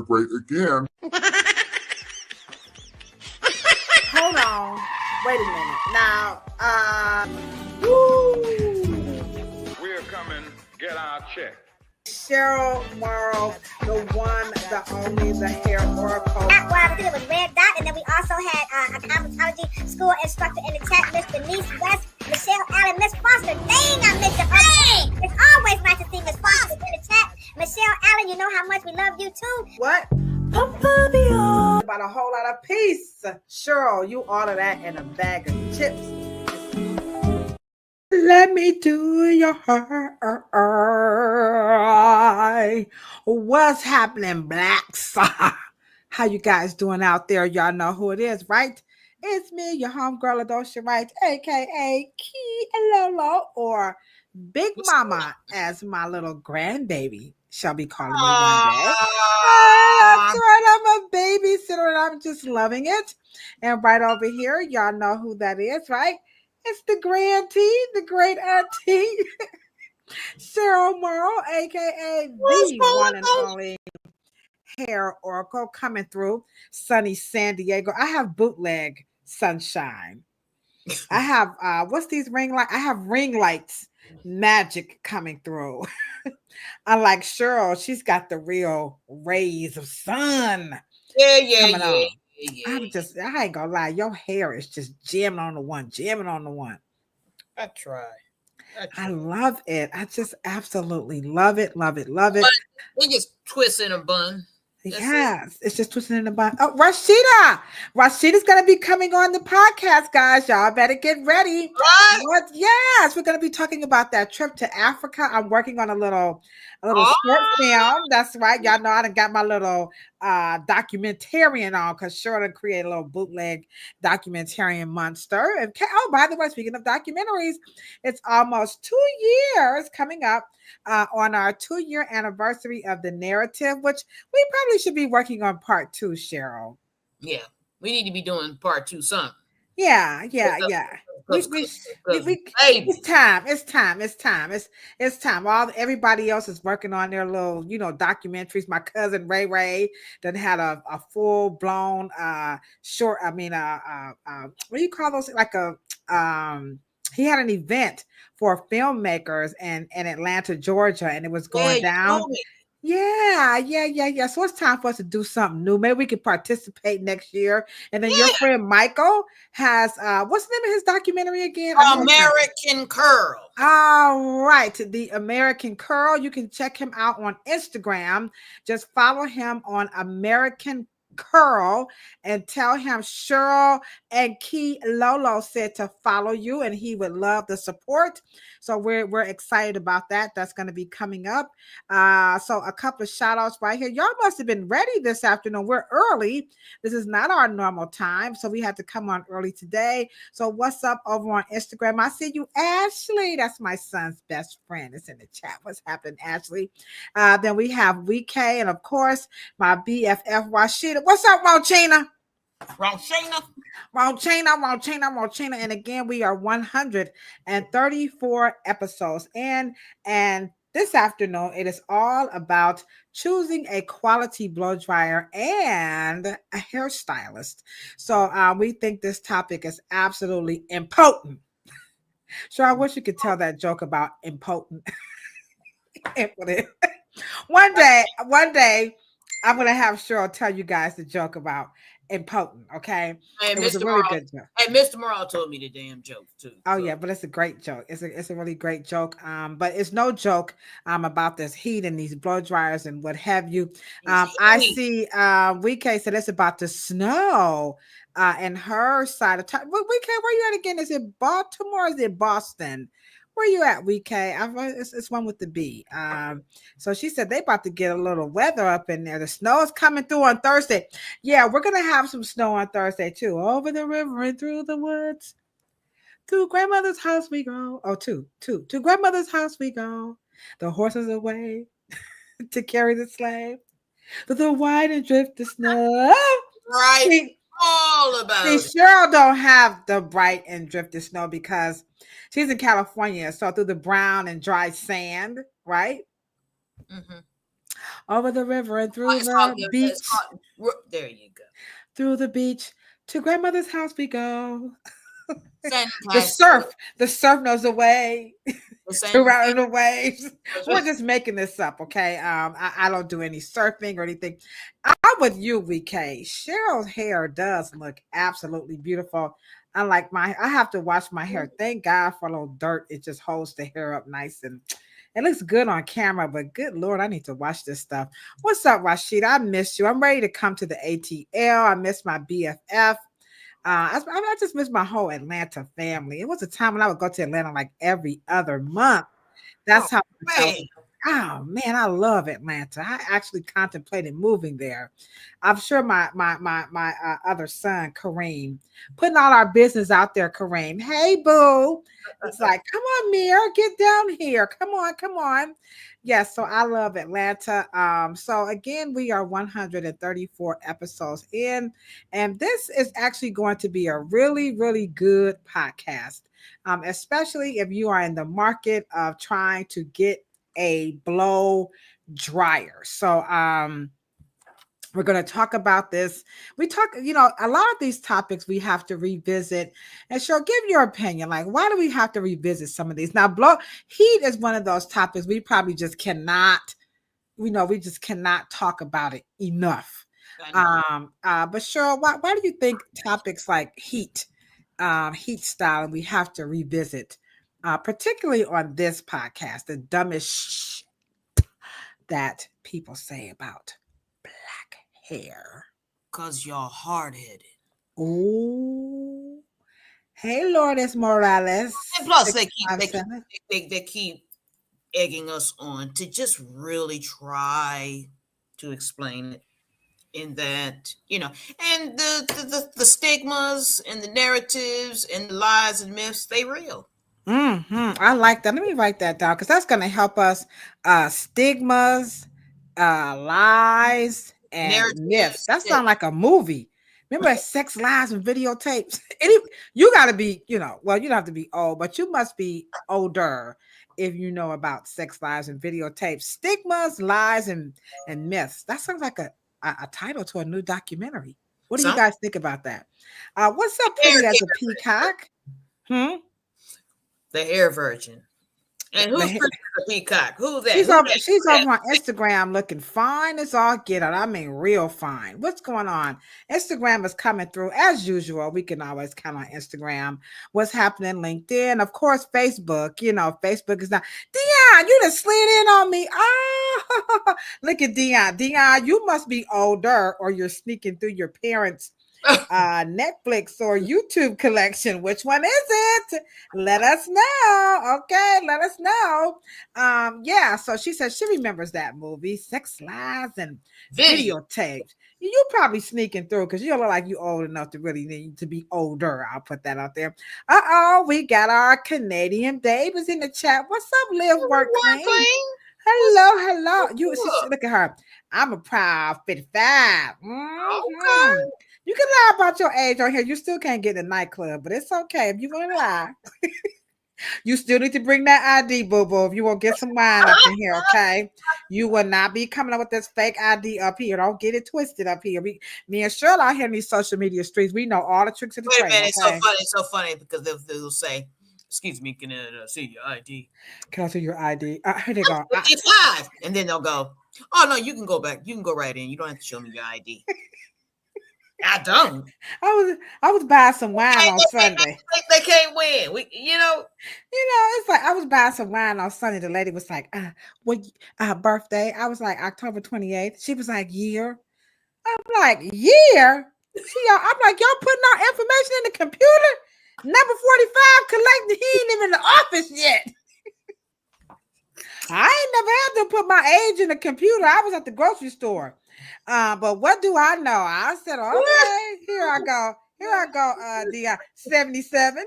hair great again. Hold on. Wait a minute. Now, We're coming. Get our check. Cheryl, Morrow, the one, the only, the hair oracle. Well, I think it was Red Dot, and then we also had a cosmetology school instructor in the chat, Miss Denise West, Michelle Allen, Miss Foster. Dang, I missed your name. It's always nice to see Miss Foster in the chat. Michelle Allen, you know how much we love you too. What? About a whole lot of peace. Cheryl, you order that in a bag of chips. Let me do your hair. What's happening, blacks? How you guys doing out there? Y'all know who it is, right? It's me, your homegirl Ladosha, right? AKA Key Lolo, or Big Mama, as my little grandbaby shall be calling me one day. That's right, I'm a babysitter and I'm just loving it. And right over here, y'all know who that is, right? It's the grandee, the great auntie, Cheryl Morrow, aka the one and only hair oracle, coming through sunny San Diego. I have bootleg sunshine. I have what's these ring lights? I have ring lights magic coming through. Unlike Cheryl, she's got the real rays of sun. Yeah. I ain't gonna lie, your hair is just jamming on the one. I try. I love it. I just absolutely love it. But it just twists in a bun. Yes, it's just twisting in the bun. Oh, Rashida's gonna be coming on the podcast, guys. Y'all better get ready. What? Yes, we're gonna be talking about that trip to Africa. I'm working on a little short film. That's right. Y'all know I done got my little documentarian on because Cheryl created a little bootleg documentarian monster. And by the way, speaking of documentaries, it's almost 2 years coming up on our 2-year anniversary of the narrative, which we probably should be working on part 2, Cheryl. Yeah, we need to be doing part 2 something. Yeah. It's time. Everybody else is working on their little, documentaries. My cousin Ray that had a full blown short. I mean, what do you call those? Like he had an event for filmmakers in Atlanta, Georgia, and it was going down. Yeah. So it's time for us to do something new. Maybe we could participate next year. And then your friend Michael has what's the name of his documentary again? American Curl. All right, the American Curl. You can check him out on Instagram. Just follow him on American Curl and tell him Cheryl and Key Lolo said to follow you, and he would love the support. So we're excited about that. That's going to be coming up. So a couple of shout outs right here. Y'all must have been ready this afternoon. We're early. This is not our normal time, so we had to come on early today. So what's up over on Instagram? I see you, Ashley. That's my son's best friend. It's in the chat. What's happening, Ashley? Then we have WK, and of course my BFF Rashida. What's up, Rochina? Rochina. And again, we are 134 episodes. And this afternoon, it is all about choosing a quality blow dryer and a hairstylist. So we think this topic is absolutely impotent. So I wish you could tell that joke about impotent. One day, I'm going to have Cheryl tell you guys the joke about impotent, okay? And it was a really good joke. And Mr. Morrow told me the damn joke too. Oh yeah, but it's a great joke. It's a really great joke. But it's no joke about this heat and these blow dryers and what have you. I see WK said it's about the snow in her side of town. WK, where you at again? Is it Baltimore or is it Boston? Where you at, WK? It's one with the B. So she said they about to get a little weather up in there. The snow is coming through on Thursday. Yeah, we're gonna have some snow on Thursday too. Over the river and through the woods. To grandmother's house we go. Oh, to grandmother's house we go. The horses away to carry the sleigh. Through the wide and drift the snow. Right. All about it. Cheryl don't have the bright and drifted snow because she's in California, so through the brown and dry sand, right? Mm-hmm. over the river and through It's called, the beach, there you go. through the beach to grandmother's house we go. Fantastic. The surf knows the way. The same Throughout thing. the waves. That's We're right. just making this up, okay? I don't do any surfing or anything. I'm with you, VK. Cheryl's hair does look absolutely beautiful. Unlike I have to wash my hair. Thank God for a little dirt. It just holds the hair up nice and it looks good on camera, but good Lord, I need to wash this stuff. What's up, Rashida? I miss you. I'm ready to come to the ATL. I miss my BFF. I just miss my whole Atlanta family. It was a time when I would go to Atlanta like every other month. That's how Man. oh man, I love Atlanta. I actually contemplated moving there. I'm sure my other son, Kareem, putting all our business out there, Kareem. Hey, boo. It's like, come on, Mir, get down here. Come on, come on. Yes, so I love Atlanta. So again, we are 134 episodes in, and this is actually going to be a really, really good podcast. Especially if you are in the market of trying to get a blow dryer. So we're going to talk about this. We talk, a lot of these topics we have to revisit. And she'll give your opinion. Like, why do we have to revisit some of these? Now, heat is one of those topics we probably just cannot, we just cannot talk about it enough. But Cheryl, why do you think topics like heat style, we have to revisit, particularly on this podcast, the dumbest that people say about black hair? Because you're hard-headed. Oh, hey, Lourdes Morales. And plus, they keep egging us on to just really try to explain it. In that, and the stigmas and the narratives and the lies and myths, they real. I like that. Let me write that down because that's going to help us. Stigmas, lies, and Narratives, myths. That sounds like a movie. Remember Sex, Lies, and Videotapes? You got to be, you don't have to be old, but you must be older if you know about Sex, Lies, and Videotapes. Stigmas, lies, and myths. That sounds like a title to a new documentary. What do you guys think about that? What's up, pretty as a peacock? The hair virgin. And who's pretty as a peacock? Who's that? She's over on Instagram looking fine as all get out. I mean, real fine. What's going on? Instagram is coming through as usual. We can always count on Instagram. What's happening? LinkedIn, of course, Facebook. Facebook is not. Dion, you just slid in on me. Oh, look at Dion. Dion, you must be older, or you're sneaking through your parents' Netflix or YouTube collection. Which one is it? Let us know. Okay, let us know. Yeah, so she says she remembers that movie, Sex, Lies, and Videotapes. You probably sneaking through because you don't look like you old enough to really need to be older. I'll put that out there. We got our Canadian babies in the chat. What's up, Live Work Queen? Hello. Look at her. I'm a proud 55. Okay. You can lie about your age on here. You still can't get in a nightclub, but it's okay if you want to lie. You still need to bring that ID, boo-boo, if you won't get some wine up in here, okay? You will not be coming up with this fake ID up here. Don't get it twisted up here. Me and Cheryl out here in these social media streets, we know all the tricks of the trade. Wait a minute, it's so funny because they'll say, excuse me, can I see your ID? Can I see your ID? Here they go. 55. And then they'll go, oh, no, you can go back. You can go right in. You don't have to show me your ID. I don't. I was buying some wine on Sunday. They can't win. It's like I was buying some wine on Sunday. The lady was like, what birthday? I was like October 28th. She was like, year. I'm like, year? I'm like, y'all putting our information in the computer? Number 45 collecting. He ain't even in the office yet. I ain't never had to put my age in the computer. I was at the grocery store. But what do I know? I said, okay, here I go, the 77.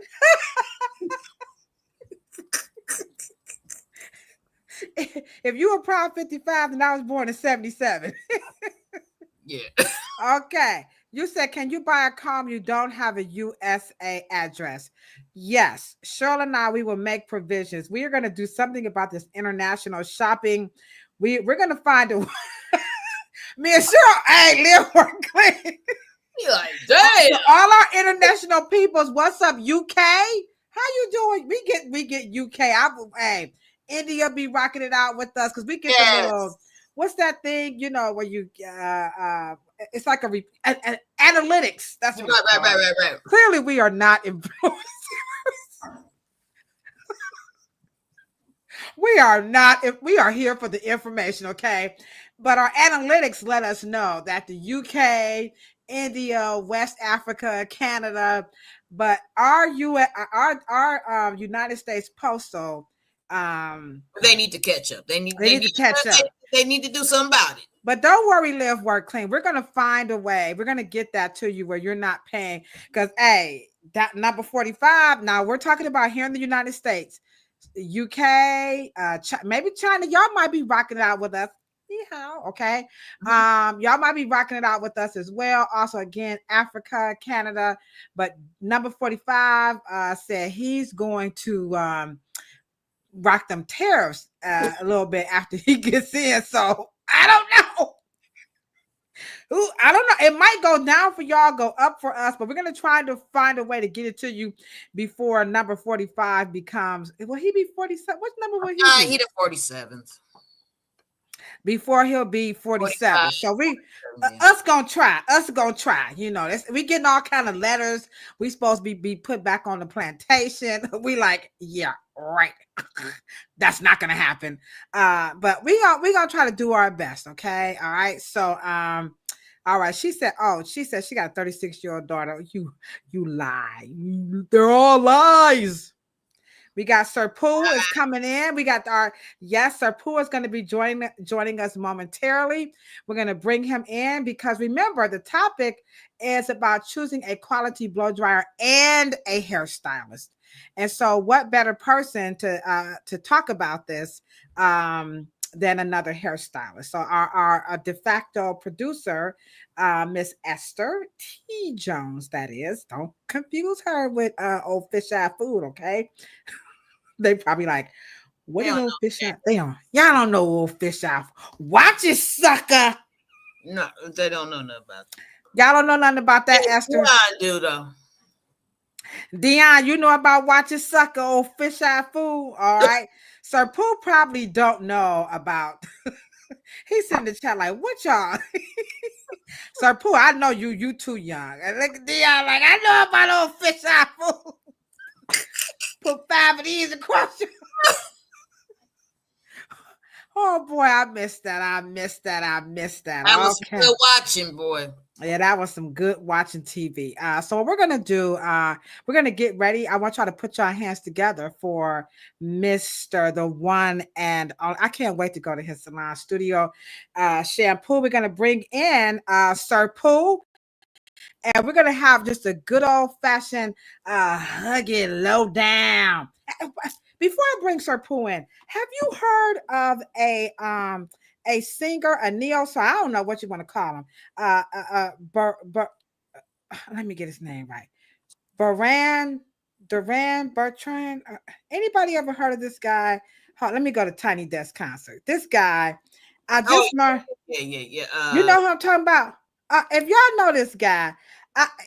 If you were proud 55, then I was born in 77. Yeah. Okay. You said, can you buy a comb? You don't have a USA address. Yes. Cheryl and I, we will make provisions. We are going to do something about this international shopping we're gonna find a me and Cheryl, hey, live work clean. You like, damn. So all our international peoples, what's up, UK? How you doing? We get UK. Hey, India be rocking it out with us because we get the little. What's that thing? You know where you it's like an analytics. That's what right. Clearly, we are not influencers. We are not. We are here for the information, okay? But our analytics let us know that the UK, India, West Africa, Canada, but our United States Postal, they need to catch up. They need to catch up. They need to do something about it. But don't worry, live, work, clean. We're gonna find a way. We're gonna get that to you where you're not paying. Because hey, that number 45. Now we're talking about here in the United States, UK, maybe China. Y'all might be rocking it out with us. Yeah, okay. Y'all might be rocking it out with us as well. Also, again, Africa, Canada. But number 45 said he's going to rock them tariffs a little bit after he gets in. So I don't know. I don't know. It might go down for y'all, go up for us, but we're going to try to find a way to get it to you before number 45 becomes, will he be 47? What number will he be? He the 47th. Before he'll be 47. So us gonna try, you know, we getting all kind of letters. We supposed to be put back on the plantation. We like, yeah, right. That's not gonna happen. But we gonna try to do our best. Okay. All right. So, all right. She said she got a 36-year-old daughter. You lie. They're all lies. We got Sir Poo is coming in. We got Sir Poo is going to be joining us momentarily. We're going to bring him in because remember the topic is about choosing a quality blow dryer and a hairstylist. And so what better person to talk about this than another hairstylist. So our de facto producer, Miss Esther T. Jones, that is. Don't confuse her with old fish eye food, okay? They probably like, what is old fish eye? Y'all don't know old fish eye. Watch it, sucker. No, they don't know nothing about that. Y'all don't know nothing about that, Esther. I do though. Dion, you know about watch it, sucker, old fish eye food. All right. Sir Poo probably don't know about. He's in the chat like, what y'all? Sir Poo, I know you too young. And look at Dion like, I know about old fish eye food. Put 5 of these across you. Oh boy, I missed that. That was good watching, boy. Yeah, that was some good watching TV. So what we're gonna do, we're gonna get ready. I want y'all to put your hands together for Mr. the one and I can't wait to go to his salon studio. Shampoo. We're gonna bring in Sir Poo. And we're going to have just a good old-fashioned hugging low down. Before I bring Sir Poo in, have you heard of a singer, a neo? So I don't know what you want to call him. Let me get his name right. Bertrand. Anybody ever heard of this guy? Let me go to Tiny Desk Concert. This guy, I just learned. Yeah. You know who I'm talking about? If y'all know this guy,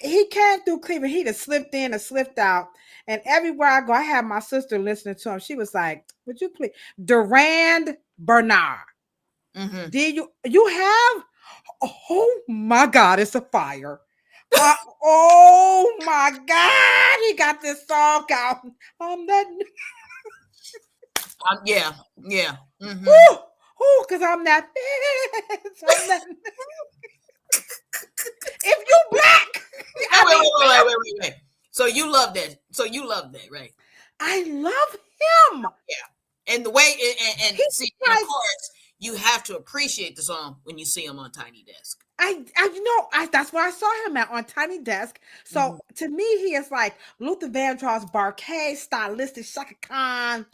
he came through Cleveland. He just slipped in or slipped out. And everywhere I go, I had my sister listening to him. She was like, would you please? Durand Bernard. Mm-hmm. Did you have? Oh my God, it's a fire. Oh my God, he got this song out. Yeah. Mm-hmm. Because I'm that bitch. If you black, wait. So you love that. Right? I love him. Yeah, and the way and see, and of course, you have to appreciate the song when you see him on Tiny Desk. That's where I saw him on Tiny Desk. So to me, he is like Luther Vandross, Barkay, Stylistic, Shaka Khan,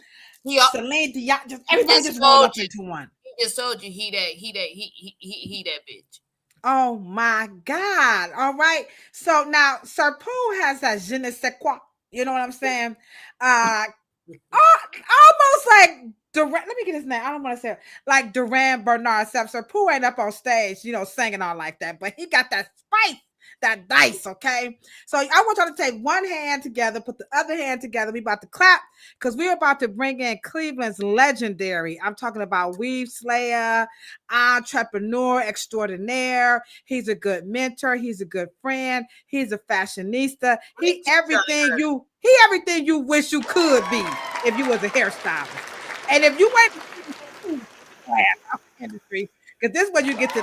Celine Dion. Just everybody just rolled up into one. He just told you he that bitch. Oh my God. All right. So now Sir Poo has that je ne sais quoi. You know what I'm saying? Almost like Let me get his name. I don't want to say it. Like Duran Bernard. Sir Poo ain't up on stage, singing all like that, but he got that spice, that dice, okay? So I want y'all to take one hand together, put the other hand together. We about to clap because we're about to bring in Cleveland's legendary. I'm talking about weave slayer, entrepreneur extraordinaire. He's a good mentor. He's a good friend. He's a fashionista. He everything you wish you could be if you was a hairstylist. And if you went industry, because this is where you get to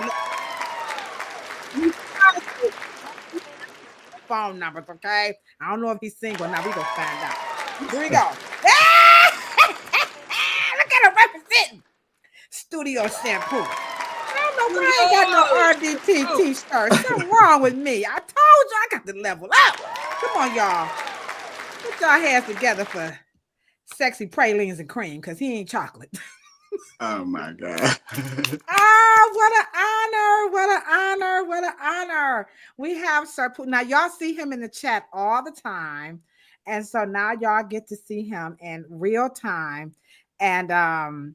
phone numbers, okay? I don't know if he's single or not. We gonna find out. Here we go. Look at him representing Studio Champu. I don't know why I ain't got no RDT t-shirt. Something wrong with me. I told you I got to level up. Come on, y'all. Put y'all hands together for sexy pralines and cream, because he ain't chocolate. Oh my God. What an honor. What an honor. What an honor. We have Sir Poo. Now, y'all see him in the chat all the time. And so now y'all get to see him in real time. And I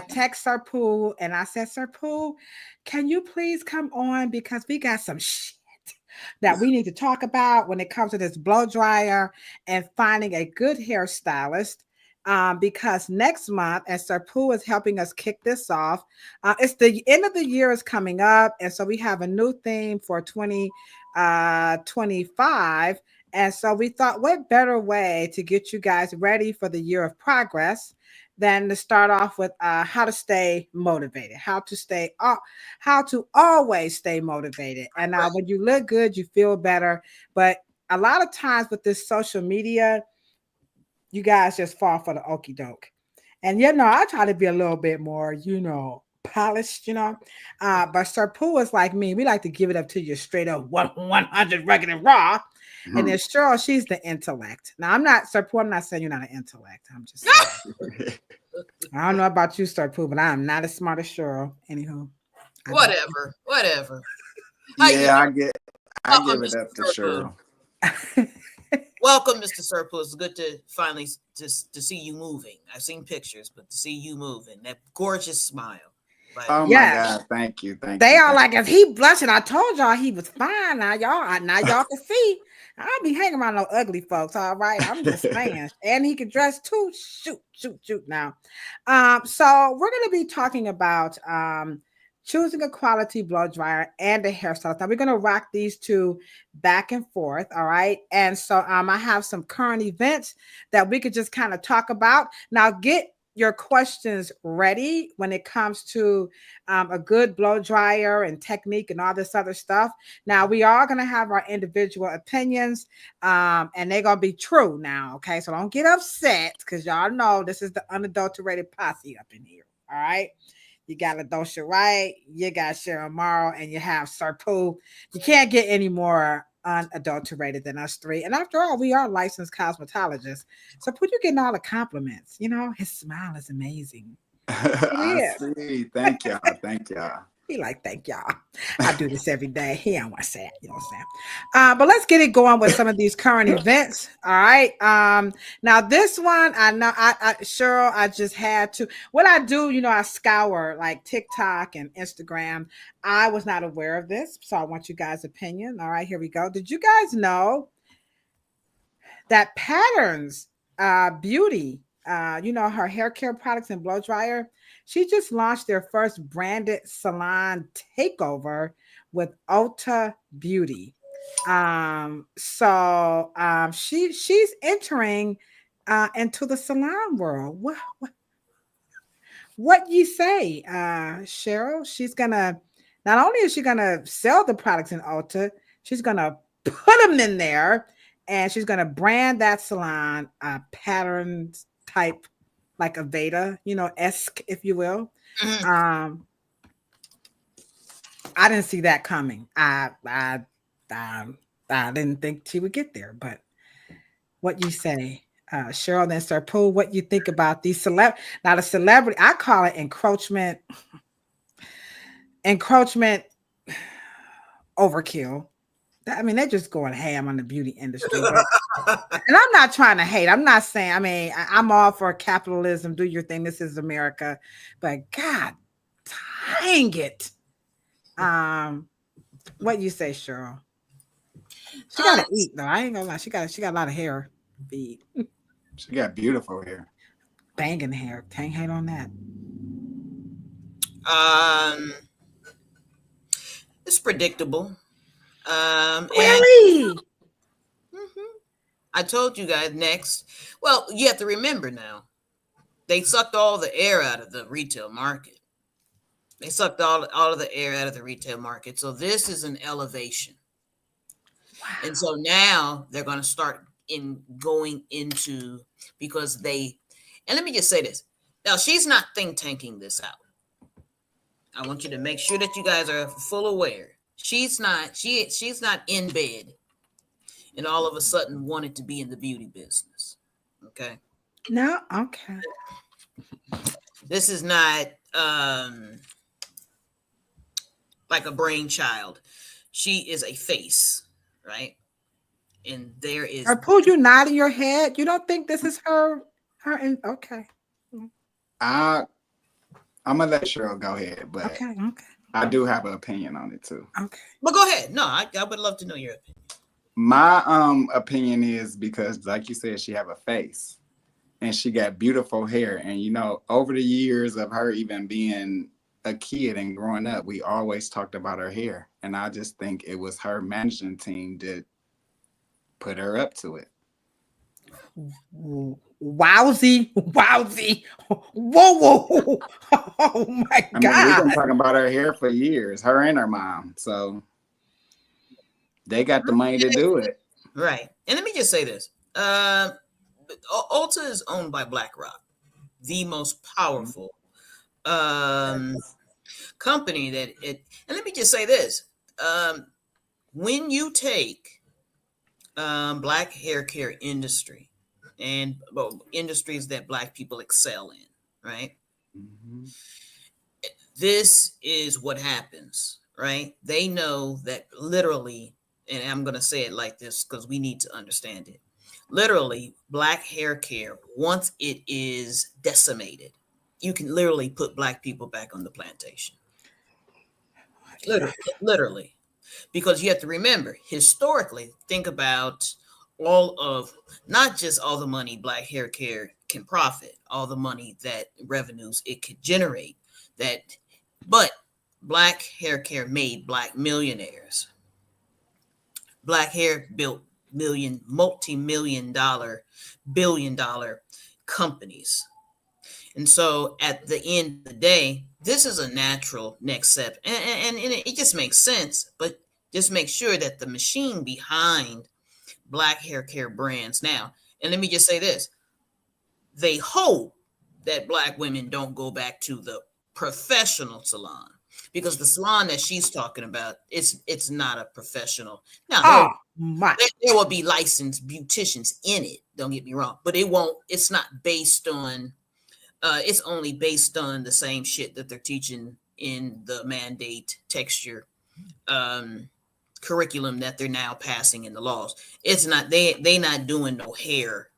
text Sir Poo and I said, Sir Poo, can you please come on? Because we got some shit that we need to talk about when it comes to this blow dryer and finding a good hairstylist. Because next month, and Sir Poo is helping us kick this off, it's the end of the year is coming up. And so we have a new theme for 2025. And so we thought, what better way to get you guys ready for the year of progress than to start off with how to stay motivated, how to always stay motivated. And when you look good, you feel better. But a lot of times with this social media, you guys just fall for the okie doke. And, I try to be a little bit more, polished, but Sir Poo is like me. We like to give it up to you straight up 100 rugged and raw. Mm-hmm. And then Cheryl, she's the intellect. Now, I'm not, Sir Poo, I'm not saying you're not an intellect. I'm just saying. I don't know about you, Sir Poo, but I'm not as smart as Cheryl. Anywho. Whatever. Yeah, I give it up to Cheryl. Welcome, Mr. Sir Poo. It's good to finally just to see you moving. I've seen pictures, but to see you moving, that gorgeous smile. Like, oh my God! Thank you. They are like, if he blushing, I told y'all he was fine. Now y'all can see. I'll be hanging around no ugly folks. All right, I'm just saying. And he can dress too. Shoot. Now, so we're gonna be talking about choosing a quality blow dryer and a hairstylist. Now we're going to rock these two back and forth. All right. And so I have some current events that we could just kind of talk about. Now get your questions ready when it comes to a good blow dryer and technique and all this other stuff. Now we are going to have our individual opinions and they're going to be true now. Okay. So don't get upset because y'all know this is the unadulterated posse up in here. All right. You got Ladosha Wright, you got Cheryl, Morrow, and you have Sir Poo. You can't get any more unadulterated than us three. And after all, we are licensed cosmetologists. So Poo, you getting all the compliments. His smile is amazing. I see. Thank y'all. He like, thank y'all. I do this every day. He don't want to say it. You know what I'm saying? But let's get it going with some of these current events. All right. Now this one, I know, Cheryl, I just had to. What I do, I scour like TikTok and Instagram. I was not aware of this, so I want you guys' opinion. All right, here we go. Did you guys know that Patterns Beauty, her hair care products and blow dryer, she just launched their first branded salon takeover with Ulta Beauty. She's entering into the salon world. What you say, Cheryl? She's gonna, not only is she gonna sell the products in Ulta, she's gonna put them in there, and she's gonna brand that salon Patterns type, like a Veda, esque, if you will. Mm-hmm. I didn't see that coming. I didn't think she would get there, but what you say, Cheryl and Sir Poo, what you think about these now the celebrity, I call it encroachment overkill. I mean, they're just going ham on the beauty industry. And I'm not trying to hate. I'm not saying, I mean, I'm all for capitalism. Do your thing. This is America. But God dang it. What you say, Cheryl? She gotta eat though. I ain't gonna lie. She got a lot of hair. Feed. She got beautiful hair. Banging hair. Can't hate on that. It's predictable. Really? I told you guys next. Well, you have to remember now, they sucked all the air out of the retail market. They sucked all of the air out of the retail market. So this is an elevation. Wow. And so now they're going to start going into, because and let me just say this. Now, she's not think tanking this out. I want you to make sure that you guys are full aware. She's not in bed and all of a sudden wanted to be in the beauty business. Okay. No, okay. This is not like a brainchild. She is a face, right? And there is. Or Poo, you nodding your head. You don't think this is her? Okay. I'm gonna let Cheryl go ahead, but okay. I do have an opinion on it too. Okay. But go ahead. No, I would love to know your opinion. My opinion is because, like you said, she have a face and she got beautiful hair. And, you know, over the years of her even being a kid and growing up, we always talked about her hair. And I just think it was her management team that put her up to it. Wowzy. Whoa. Oh, my God. I mean, we've been talking about her hair for years, her and her mom. So they got the money to do it. Right. And let me just say this. Ulta is owned by BlackRock, the most powerful company and let me just say this. When you take Black hair care industry and industries that Black people excel in, right? Mm-hmm. This is what happens, right? They know that literally, and I'm going to say it like this because we need to understand it. Literally, Black hair care, once it is decimated, you can literally put Black people back on the plantation. Literally. Because you have to remember, historically, think about not just all the money Black hair care can profit, all the money that revenues it could generate, but Black hair care made Black millionaires. Black hair built multi-million-dollar, billion-dollar companies. And so at the end of the day, this is a natural next step. And it just makes sense, but just make sure that the machine behind Black hair care brands now, and let me just say this, they hope that Black women don't go back to the professional salon, because the salon that she's talking about, it's not a professional. Now, there will be licensed beauticians in it, don't get me wrong, but it's not based on, it's only based on the same shit that they're teaching in the mandate texture curriculum that they're now passing in the laws. It's not, they not doing no hair.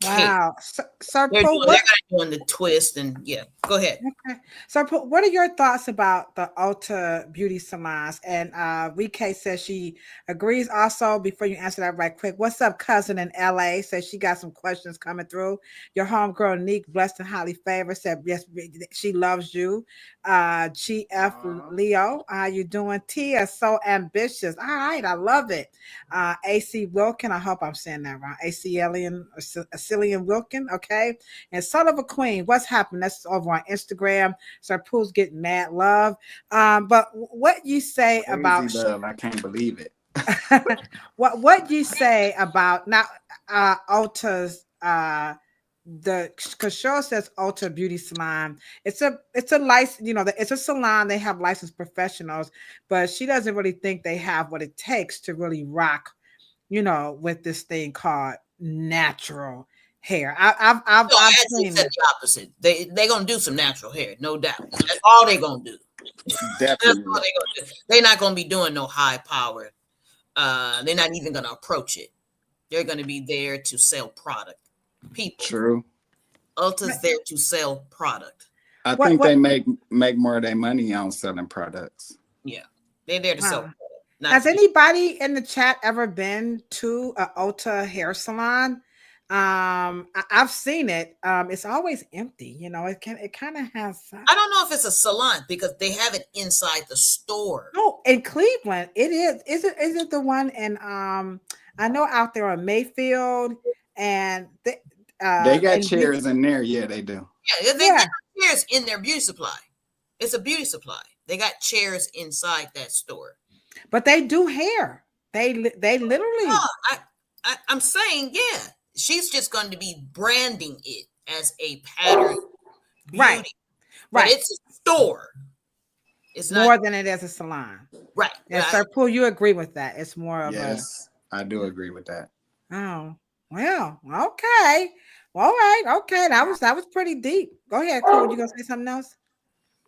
Wow. Sir Poo, they're doing the twist and yeah, go ahead. Okay. Sir Poo, what are your thoughts about the Ulta beauty salons? And VK says she agrees. Also, before you answer that right quick, what's up, cousin in LA? Says she got some questions coming through. Your homegirl Neek, blessed and highly favored, said yes, she loves you. GF Leo, how you doing? Tia, so ambitious. All right, I love it. AC Wilkin, I hope I'm saying that wrong. AC Alien Cillian Wilkin, okay. And Son of a Queen, what's happening? That's over on Instagram. Sir Poo's getting mad love. But what you say about love? I can't believe it. what you say about now Ulta's because Cheryl says Ulta Beauty Salon. It's a license, you know, it's a salon. They have licensed professionals, but she doesn't really think they have what it takes to really rock, you know, with this thing called natural hair. I've seen the opposite. They're gonna do some natural hair, no doubt. That's all they're gonna do. That's all they're gonna do. They're not gonna be doing no high powered. They're not even gonna approach it. They're going to be there to sell product. People. True. Ulta's there to sell product. I think they make more of their money on selling products. Yeah, they're there to sell product. Has anybody in the chat ever been to an Ulta hair salon? I've seen it. It's always empty. You know, it kind of has. I don't know if it's a salon because they have it inside the store. Oh, in Cleveland, it is. Is it the one in? I know out there on Mayfield, and they got chairs in there. Yeah, they do. Yeah, they got chairs in their beauty supply. It's a beauty supply. They got chairs inside that store. But they do hair. They literally. No, I'm saying, yeah, she's just going to be branding it as a pattern beauty. Right. But it's a store. It's more than it is a salon. Right. And Sir Poo, you agree with that? It's more of yes, I do agree with that. Oh, well, okay. All right, okay. That was pretty deep. Go ahead, Poo. You gonna say something else?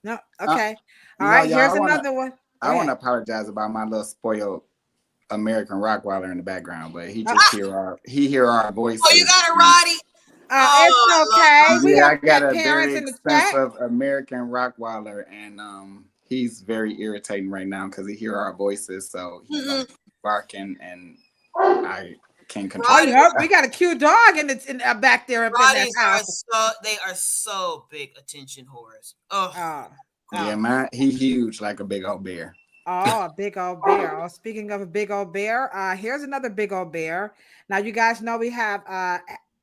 No, okay. All right, here's another one. I want to apologize about my little spoiled American Rottweiler in the background, but he just hear our voices. Oh, you got it, Roddy. It's okay. We I got a very expensive American Rottweiler, and he's very irritating right now because he hear our voices, so he's barking, and I can't control it. We got a cute dog in back there. They are so big attention whores. Yeah, man, he's huge like a big old bear. Oh, a big old bear. Oh, speaking of a big old bear, here's another big old bear. Now, you guys know we have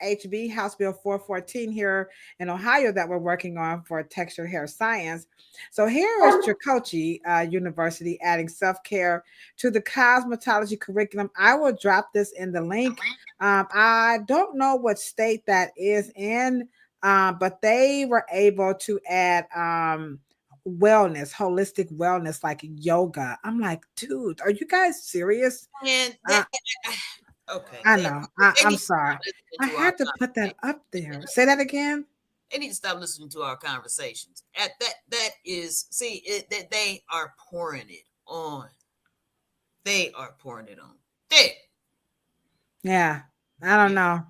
HB, House Bill 414 here in Ohio that we're working on for textured hair science. So here is Chicochi University adding self-care to the cosmetology curriculum. I will drop this in the link. I don't know what state that is in, but they were able to add wellness, holistic wellness, like yoga. I'm like, dude, are you guys serious? Man, okay. I know. I'm sorry. I had to put that up there. Say that again. They need to stop listening to our conversations. They are pouring it on. They are pouring it on. Yeah, I don't know.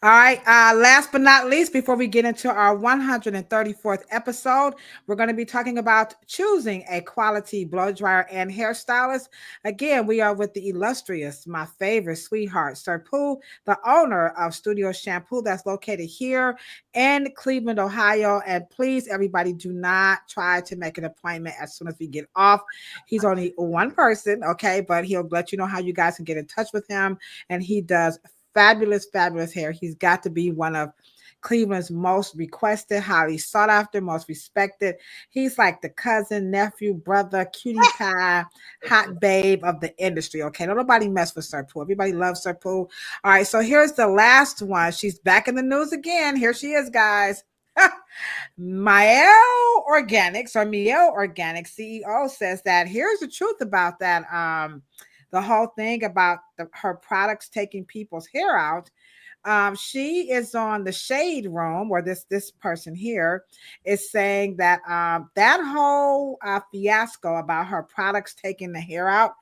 All right. Last but not least, before we get into our 134th episode, we're going to be talking about choosing a quality blow dryer and hairstylist. Again, we are with the illustrious, my favorite sweetheart, Sir Poo, the owner of Studio Champu that's located here in Cleveland, Ohio. And please, everybody, do not try to make an appointment as soon as we get off. He's only one person, okay? But he'll let you know how you guys can get in touch with him. And he does fabulous hair. He's got to be one of Cleveland's most requested, highly sought after, most respected. He's like the cousin, nephew, brother, cutie pie, hot babe of the industry. Okay, nobody mess with Sir Poo. Everybody loves Sir Poo. All right, so here's the last one. She's back in the news again. Here she is, guys. Miel Organics CEO says that here's the truth about that. The whole thing about her products taking people's hair out. She is on the Shade Room, where this person here is saying that that whole fiasco about her products taking the hair out.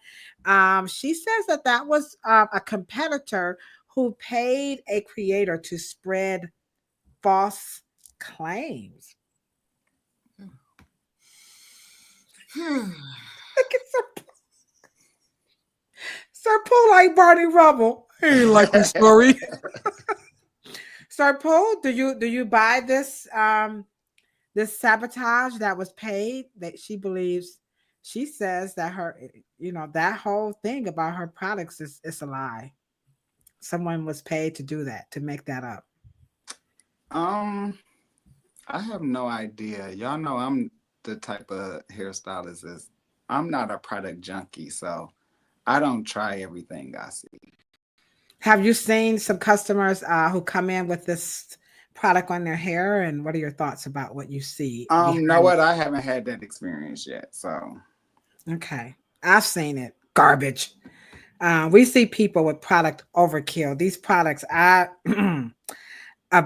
She says that was a competitor who paid a creator to spread false claims. Look at Sir Poo like Barney Rubble. He like the story. Sir Poo, do you buy this this sabotage that was paid? That she believes, she says that her, that whole thing about her products is a lie. Someone was paid to do that, to make that up. I have no idea. Y'all know I'm the type of hairstylist I'm not a product junkie, so I don't try everything I see. Have you seen some customers who come in with this product on their hair, and what are your thoughts about what you see? Know what? I haven't had that experience yet, so. Okay. I've seen it. Garbage. We see people with product overkill. These products,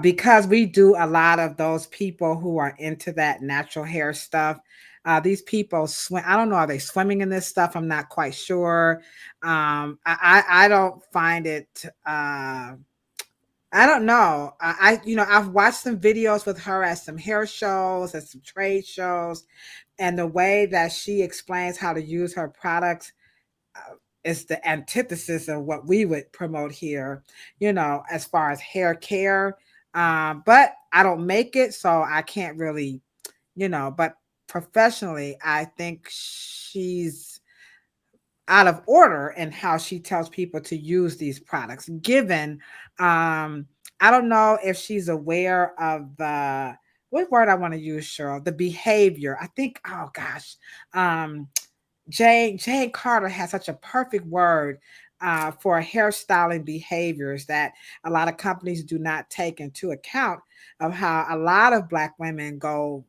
because we do a lot of those people who are into that natural hair stuff, These people swim. I don't know. Are they swimming in this stuff? I'm not quite sure. I don't find it. I don't know. I've watched some videos with her at some hair shows and some trade shows, and the way that she explains how to use her products is the antithesis of what we would promote here, as far as hair care. But I don't make it, so I can't really, but professionally, I think she's out of order in how she tells people to use these products, given I don't know if she's aware of the what word I want to use, Cheryl, the behavior. I think, oh gosh, Jane Carter has such a perfect word for hairstyling behaviors that a lot of companies do not take into account, of how a lot of Black women go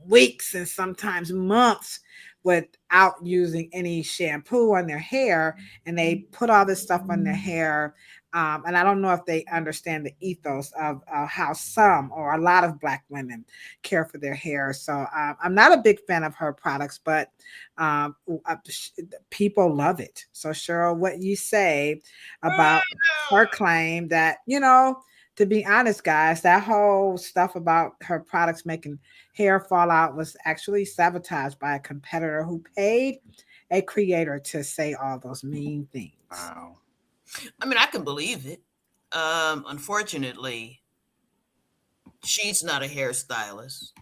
weeks and sometimes months without using any shampoo on their hair, and they put all this stuff on their hair. And I don't know if they understand the ethos of how some or a lot of Black women care for their hair. So I'm not a big fan of her products, but people love it. So Cheryl, what you say about her claim that, to be honest, guys, that whole stuff about her products making hair fall out was actually sabotaged by a competitor who paid a creator to say all those mean things. Wow. I mean, I can believe it. Unfortunately, she's not a hairstylist,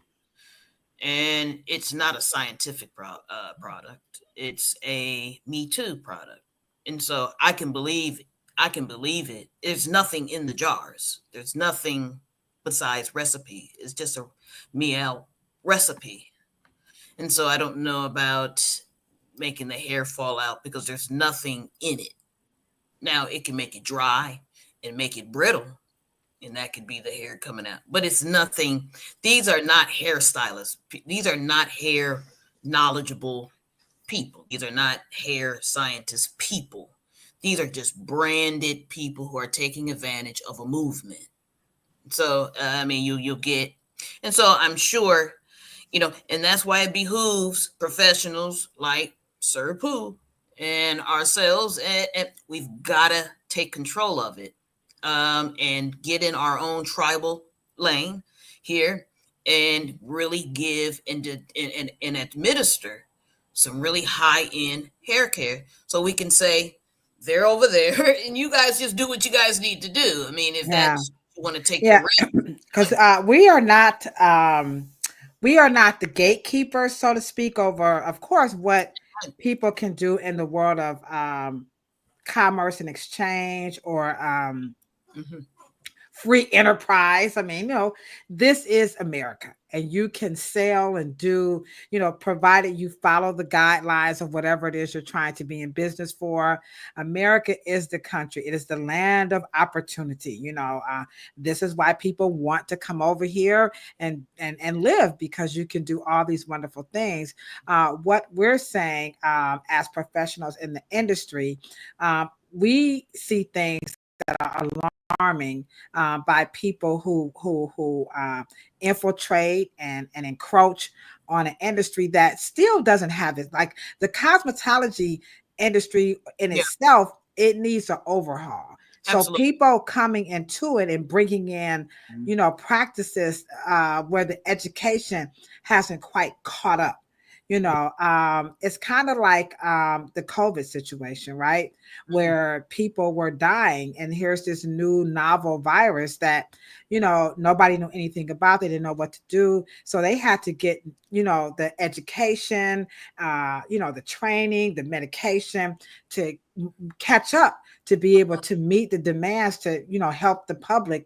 and it's not a scientific product. It's a Me Too product, and so I can believe it. There's nothing in the jars. There's nothing besides recipe. It's just a miel recipe. And so I don't know about making the hair fall out because there's nothing in it. Now it can make it dry and make it brittle, and that could be the hair coming out. But it's nothing. These are not hairstylists. These are not hair knowledgeable people. These are not hair scientist people. These are just branded people who are taking advantage of a movement. So, I mean, you'll get, and so I'm sure, and that's why it behooves professionals like Sir Poo and ourselves, and we've got to take control of it, and get in our own tribal lane here and really give and administer some really high-end hair care, so we can say, they're over there, and you guys just do what you guys need to do. I mean, if that's you want to take the risk, because we are not the gatekeepers, so to speak, over, of course, what people can do in the world of commerce and exchange, or free enterprise. I mean, this is America, and you can sell and do, provided you follow the guidelines of whatever it is you're trying to be in business for. America is the country. It is the land of opportunity. This is why people want to come over here and live, because you can do all these wonderful things. What we're saying as professionals in the industry, we see things that are alarming by people who infiltrate and encroach on an industry that still doesn't have it. Like the cosmetology industry in itself, it needs an overhaul. Absolutely. So people coming into it and bringing in, practices where the education hasn't quite caught up. It's kind of like the COVID situation, right? Where people were dying, and here's this new novel virus that, nobody knew anything about. They didn't know what to do. So they had to get, the education, the training, the medication to catch up, to be able to meet the demands to, help the public,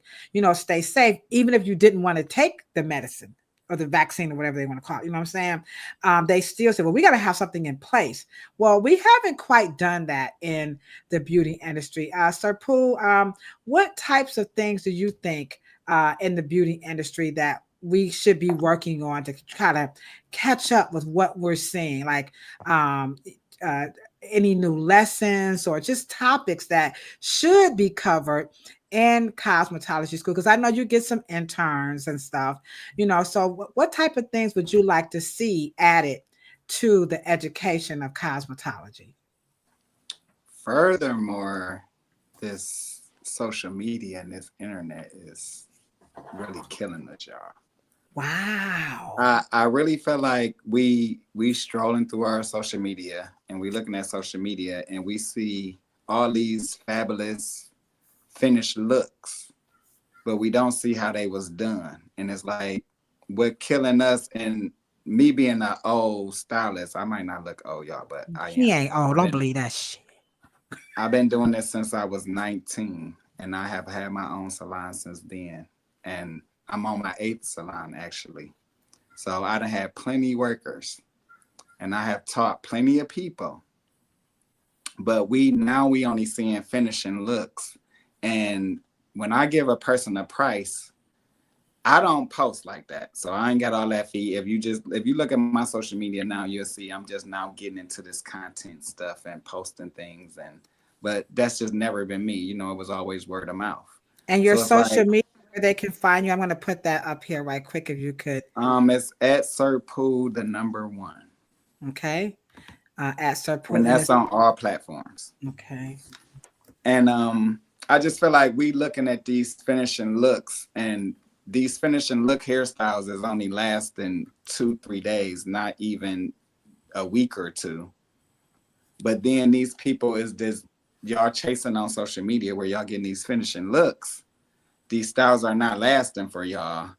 stay safe, even if you didn't want to take the medicine or the vaccine or whatever they want to call it. You know what I'm saying? They still say, well, we got to have something in place. Well, we haven't quite done that in the beauty industry. Sir Poo, what types of things do you think in the beauty industry that we should be working on to try to catch up with what we're seeing? Like any new lessons or just topics that should be covered in cosmetology school? Because I know you get some interns and stuff, so what type of things would you like to see added to the education of cosmetology? Furthermore, this social media and this internet is really killing us, y'all. Wow. I really feel like we strolling through our social media and we looking at social media and we see all these fabulous finished looks, but we don't see how they was done. And it's like what killing us. And me being an old stylist, I might not look old, y'all, but I am. He ain't old. Don't believe that shit. I've been doing this since I was 19, and I have had my own salon since then. And I'm on my 8th salon, actually. So I done had plenty of workers, and I have taught plenty of people. But we only seeing finishing looks. And when I give a person a price, I don't post like that. So I ain't got all that fee. If you look at my social media now, you'll see I'm just now getting into this content stuff and posting things. But that's just never been me. It was always word of mouth. And your social media, where they can find you, I'm going to put that up here right quick if you could. It's at Sir Poo, the number 1. Okay. At Sir Poo. And that's on all platforms. Okay. And I just feel like we looking at these finishing looks, and these finishing look hairstyles is only lasting 2-3 days, not even a week or two. But then these people is this, y'all chasing on social media where y'all getting these finishing looks. These styles are not lasting for y'all.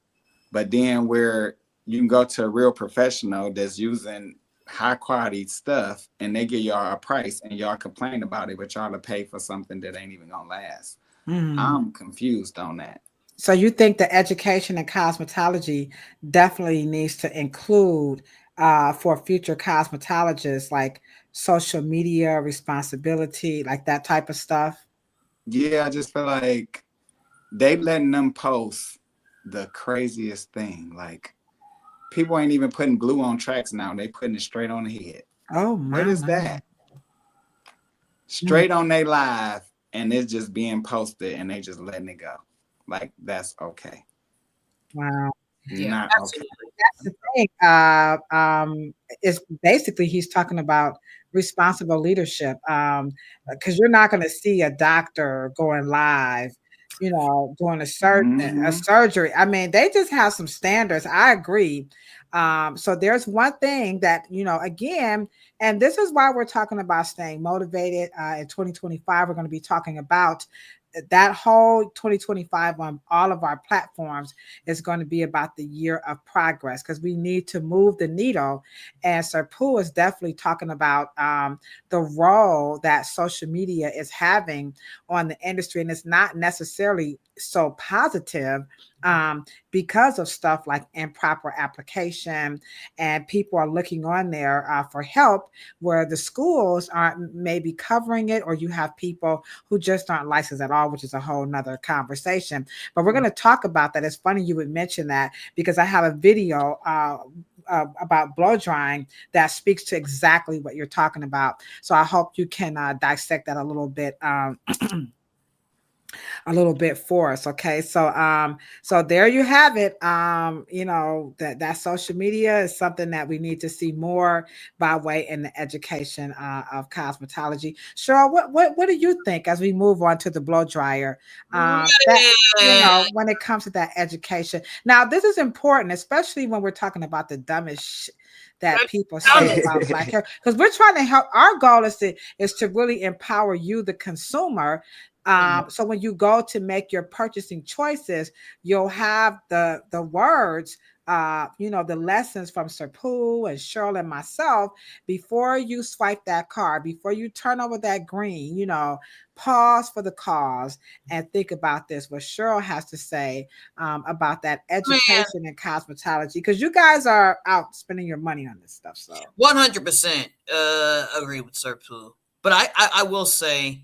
But then where you can go to a real professional that's using high quality stuff and they give y'all a price and y'all complain about it, but y'all to pay for something that ain't even gonna last. I'm confused on that. So you think the education in cosmetology definitely needs to include for future cosmetologists, like social media responsibility, like that type of stuff? Yeah, I just feel like they letting them post the craziest thing. Like people ain't even putting glue on tracks now. They putting it straight on the head. Oh my. What is that? Straight on they live, and it's just being posted and they just letting it go. Like that's okay. Wow. Yeah, Not absolutely. okay. That's the thing. Is basically he's talking about responsible leadership. Because you're not going to see a doctor going live, doing a surgery. I mean, they just have some standards. I agree. So there's one thing that, again, and this is why we're talking about staying motivated. In 2025, we're going to be talking about that whole 2025 on all of our platforms is going to be about the year of progress, because we need to move the needle. And Sir Poo is definitely talking about the role that social media is having on the industry. And it's not necessarily so positive because of stuff like improper application, and people are looking on there for help where the schools aren't maybe covering it, or you have people who just aren't licensed at all, which is a whole nother conversation. But we're going to talk about that. It's funny you would mention that, because I have a video about blow drying that speaks to exactly what you're talking about. So I hope you can dissect that a little bit. A little bit for us. Okay. So there you have it. That social media is something that we need to see more by way in the education of cosmetology. Cheryl, what do you think as we move on to the blow dryer? When it comes to that education. Now, this is important, especially when we're talking about the dumbest that people say about black hair, because we're trying to help. Our goal is to really empower you, the consumer. So when you go to make your purchasing choices, you'll have the words, the lessons from Sir Poo and Cheryl and myself. Before you swipe that card, before you turn over that green, pause for the cause and think about this, what Cheryl has to say about that education in cosmetology, because you guys are out spending your money on this stuff. So 100% agree with Sir Poo. But I will say,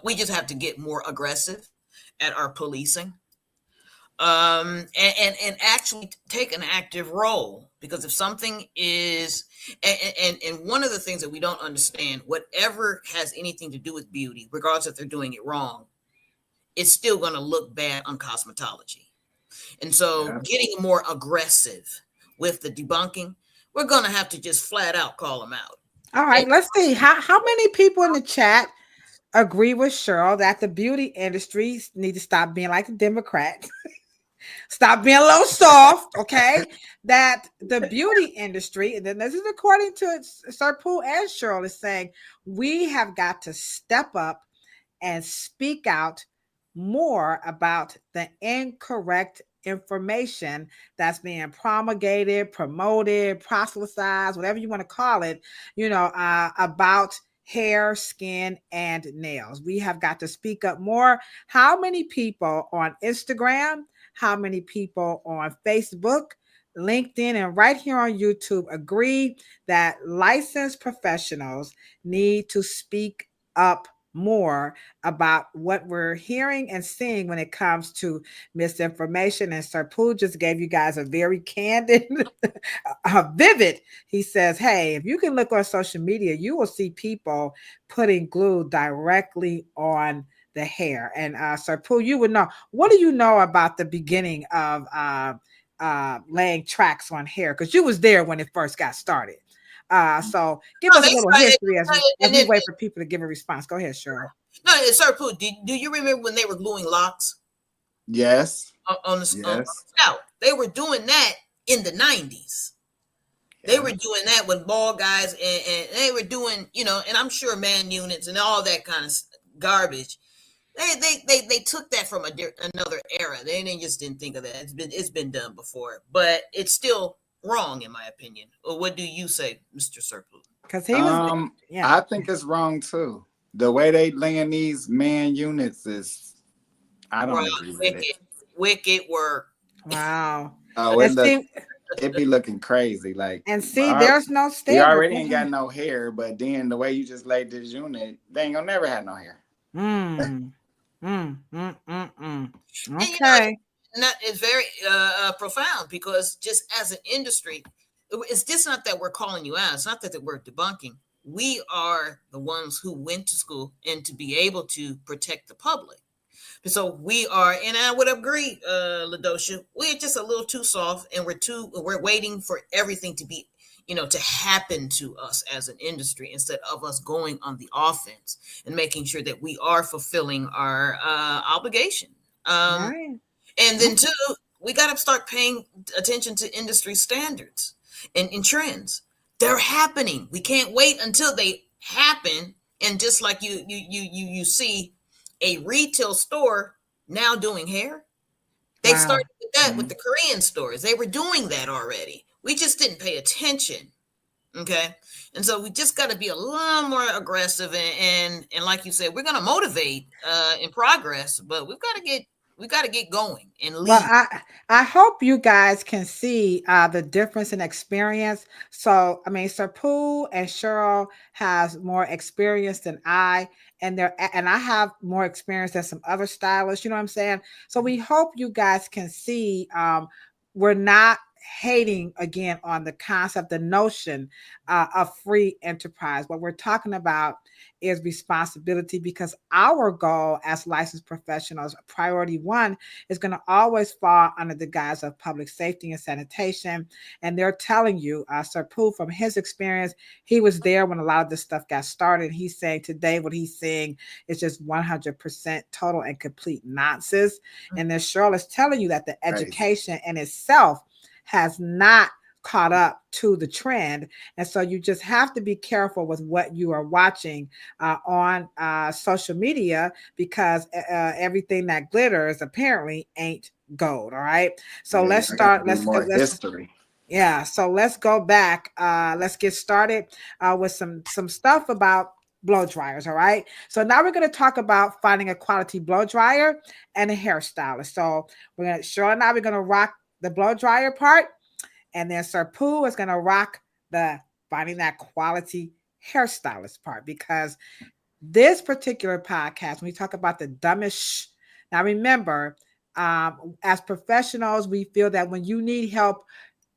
we just have to get more aggressive at our policing. and actually take an active role, because if something is, and one of the things that we don't understand, whatever has anything to do with beauty, regardless if they're doing it wrong, it's still going to look bad on cosmetology. And so getting more aggressive with the debunking, we're going to have to just flat out call them out. All right, let's see. How many people in the chat agree with Cheryl that the beauty industry need to stop being like the Democrats? Stop being a little soft, okay? That the beauty industry, and then this is according to Sir Poo and Cheryl, is saying we have got to step up and speak out more about the incorrect information that's being promulgated, promoted, proselytized, whatever you want to call it, about hair, skin, and nails. We have got to speak up more. How many people on Instagram, how many people on Facebook, LinkedIn, and right here on YouTube agree that licensed professionals need to speak up more about what we're hearing and seeing when it comes to misinformation? And Sir Poo just gave you guys a very candid, vivid. He says, hey, if you can look on social media, you will see people putting glue directly on the hair. And Sir Poo, you would know. What do you know about the beginning of laying tracks on hair? Because you was there when it first got started. So give us a little history as we wait for people to give a response. Go ahead, Cheryl. No, Sir Poo, do you remember when they were gluing locks? Yes. On the scalp. They were doing that in the 90s. They were doing that with bald guys, and they were doing, and I'm sure man units and all that kind of garbage. They took that from another era. They just didn't think of that. It's been done before, but it's still wrong in my opinion. Or what do you say, Mr. Sir Poo? Because he was, I think it's wrong too. The way they laying these man units is, I don't agree with it. Wicked work. Wow. Oh, it be looking crazy. Like, and see, there's no standard. You already ain't got no hair, but then the way you just laid this unit, they ain't gonna never have no hair. Okay. It's very profound, because just as an industry, it's just not that we're calling you out. It's not that we're debunking. We are the ones who went to school and to be able to protect the public. So we are, and I would agree, Ladosha, we're just a little too soft, and we're waiting for everything to be, to happen to us as an industry, instead of us going on the offense and making sure that we are fulfilling our obligation. Right. And then too, we got to start paying attention to industry standards and trends. They're happening. We can't wait until they happen. And just like you see a retail store now doing hair, they started with that with the Korean stores. They were doing that already. We just didn't pay attention. Okay. And so we just got to be a little more aggressive, and like you said, we're going to motivate in progress, but we got to get going and lead. Well, I hope you guys can see the difference in experience. So, I mean, Sir Poo and Cheryl has more experience than I, and I have more experience than some other stylists. You know what I'm saying? So we hope you guys can see we're not hating again on the concept, the notion of free enterprise. What we're talking about is responsibility, because our goal as licensed professionals, priority one, is going to always fall under the guise of public safety and sanitation. And they're telling you, Sir Poo, from his experience, he was there when a lot of this stuff got started. He's saying today what he's seeing is just 100% total and complete nonsense. And then Cheryl is telling you that the education in itself has not caught up to the trend. And so you just have to be careful with what you are watching on social media, because everything that glitters apparently ain't gold. All right. So let's start. Let's history. Yeah. So let's go back. Let's get started with some stuff about blow dryers. All right. So now we're going to talk about finding a quality blow dryer and a hairstylist. So Cheryl and I, we're going to rock the blow dryer part, and then Sir Poo is going to rock the finding that quality hairstylist part, because this particular podcast, when we talk about the dumbest, now remember, As professionals, we feel that when you need help,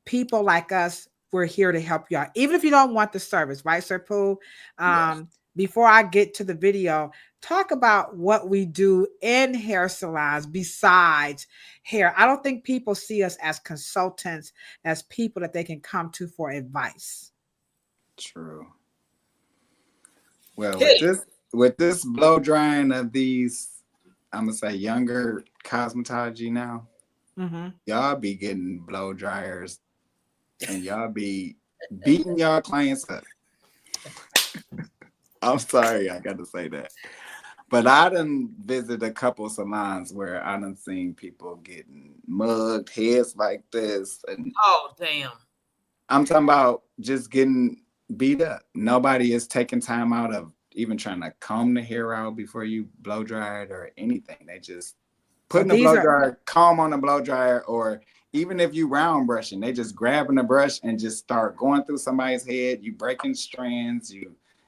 people like us, we're here to help you out, even if you don't want the service, right, Sir Poo? Yes. Before I get to the video, talk about what we do in hair salons besides hair. I don't think people see us as consultants, as people that they can come to for advice. True. Well, with this blow drying of these, I'm gonna say younger cosmetology now, y'all be getting blow dryers and y'all be beating y'all clients up. I'm sorry, I got to say that. But I done visited a couple salons where I done seen people getting mugged, heads like this. And oh, damn. I'm talking about just getting beat up. Nobody is taking time out of even trying to comb the hair out before you blow dry it or anything. They just putting the blow dryer, comb on the blow dryer, or even if you round brushing, they just grabbing the brush and just start going through somebody's head. You breaking strands.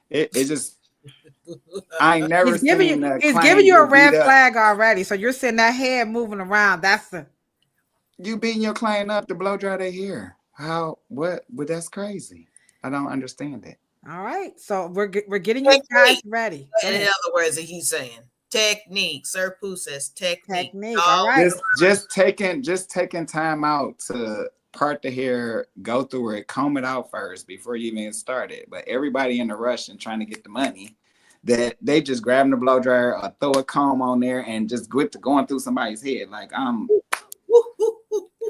It just, I ain't never seen that. He's giving you a red flag already. So you're seeing that head moving around. That's the. You beating your client up to blow dry their hair. How, what? But that's crazy. I don't understand it. All right. So we're getting you guys ready. In other words, he's saying technique. Sir Poo says technique. All right. Just taking time out to part the hair, go through it, comb it out first before you even start it. But everybody in a rush and trying to get the money, that they just grabbing the blow dryer or throw a comb on there and just going through somebody's head. Like all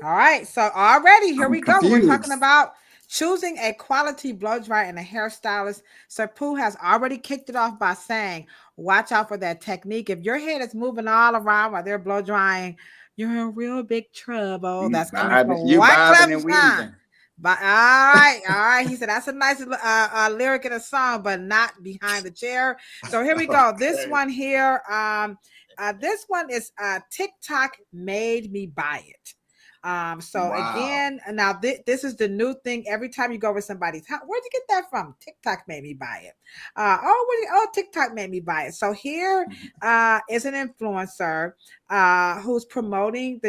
right. So already here we go. Confused. We're talking about choosing a quality blow dryer and a hairstylist. Sir Poo has already kicked it off by saying, watch out for that technique. If your head is moving all around while they're blow drying, you're in real big trouble. That's coming from White Club. But all right. He said that's a nice lyric in a song, but not behind the chair. So here we go. This one here, this one is TikTok made me buy it. Again, now this is the new thing. Every time you go with somebody's house, where'd you get that from? TikTok made me buy it. TikTok made me buy it. So here is an influencer who's promoting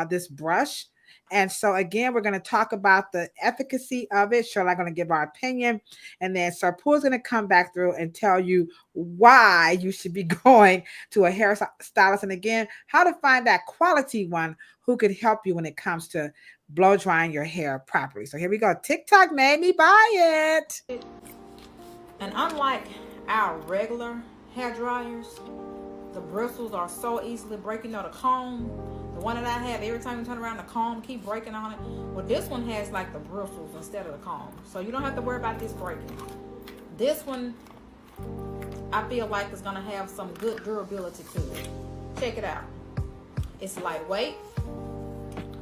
this brush. And so again, we're going to talk about the efficacy of it. Cheryl, I'm going to give our opinion. And then Sir Poo is going to come back through and tell you why you should be going to a hairstylist. And again, how to find that quality one who could help you when it comes to blow drying your hair properly. So here we go. TikTok made me buy it. And unlike our regular hair dryers, the bristles are so easily breaking. The comb, the one that I have, every time you turn around, the comb keep breaking on it. Well, this one has like the bristles instead of the comb, so you don't have to worry about this breaking. This one, I feel like it's gonna have some good durability to it. Check it out. It's lightweight,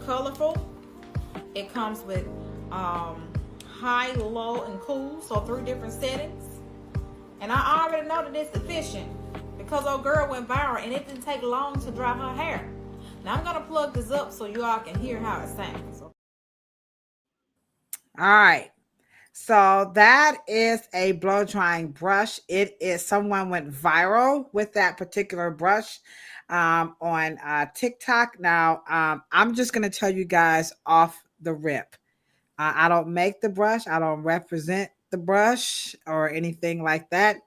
colorful. It comes with high, low, and cool, so 3 different settings. And I already know that it's efficient because old girl went viral and it didn't take long to dry her hair. Now I'm gonna plug this up so you all can hear how it sounds. All right. So that is a blow drying brush. It is, someone went viral with that particular brush on TikTok. Now, I'm just going to tell you guys off the rip. I don't make the brush. I don't represent the brush or anything like that.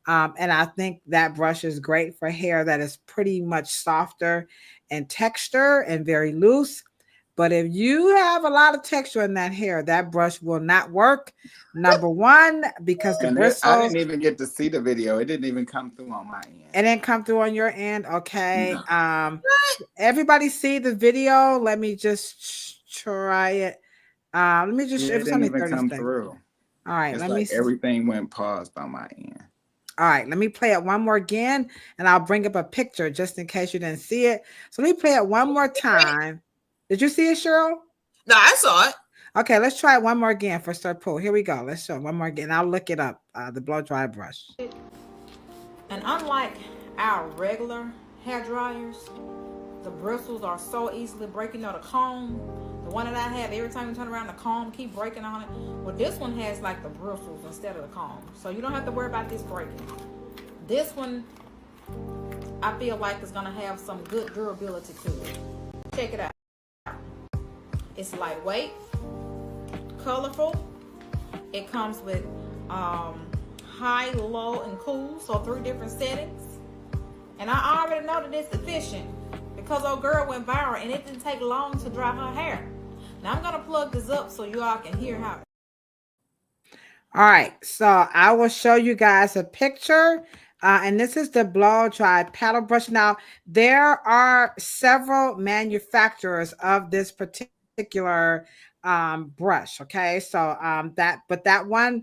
And I think that brush is great for hair that is pretty much softer in texture and very loose. But if you have a lot of texture in that hair, that brush will not work. Number one, because the bristles. I didn't even get to see the video. It didn't even come through on my end. It didn't come through on your end. Okay. No. Everybody see the video. Let me just try it. Let me just. It didn't even come through. All right. Let me see. Everything went paused on my end. All right, let me play it one more again, and I'll bring up a picture just in case you didn't see it. So let me play it one more time. Did you see it, Cheryl? No, I saw it. Okay, let's try it one more again for Sir Poo. Here we go. Let's show it one more again. I'll look it up, the blow dry brush. And unlike our regular hair dryers, the bristles are so easily breaking. The comb, the one that I have, every time you turn around, the comb keep breaking on it. Well, this one has like the bristles instead of the comb, so you don't have to worry about this breaking. This one, I feel like it's gonna have some good durability to it. Check it out. It's lightweight, colorful. It comes with high, low, and cool, so 3 different settings. And I already know that it's efficient because old girl went viral and it didn't take long to dry her hair. Now I'm gonna plug this up so you all can hear how. All right, so I will show you guys a picture. And this is the blow dry paddle brush. Now, there are several manufacturers of this particular brush. Okay, so that one,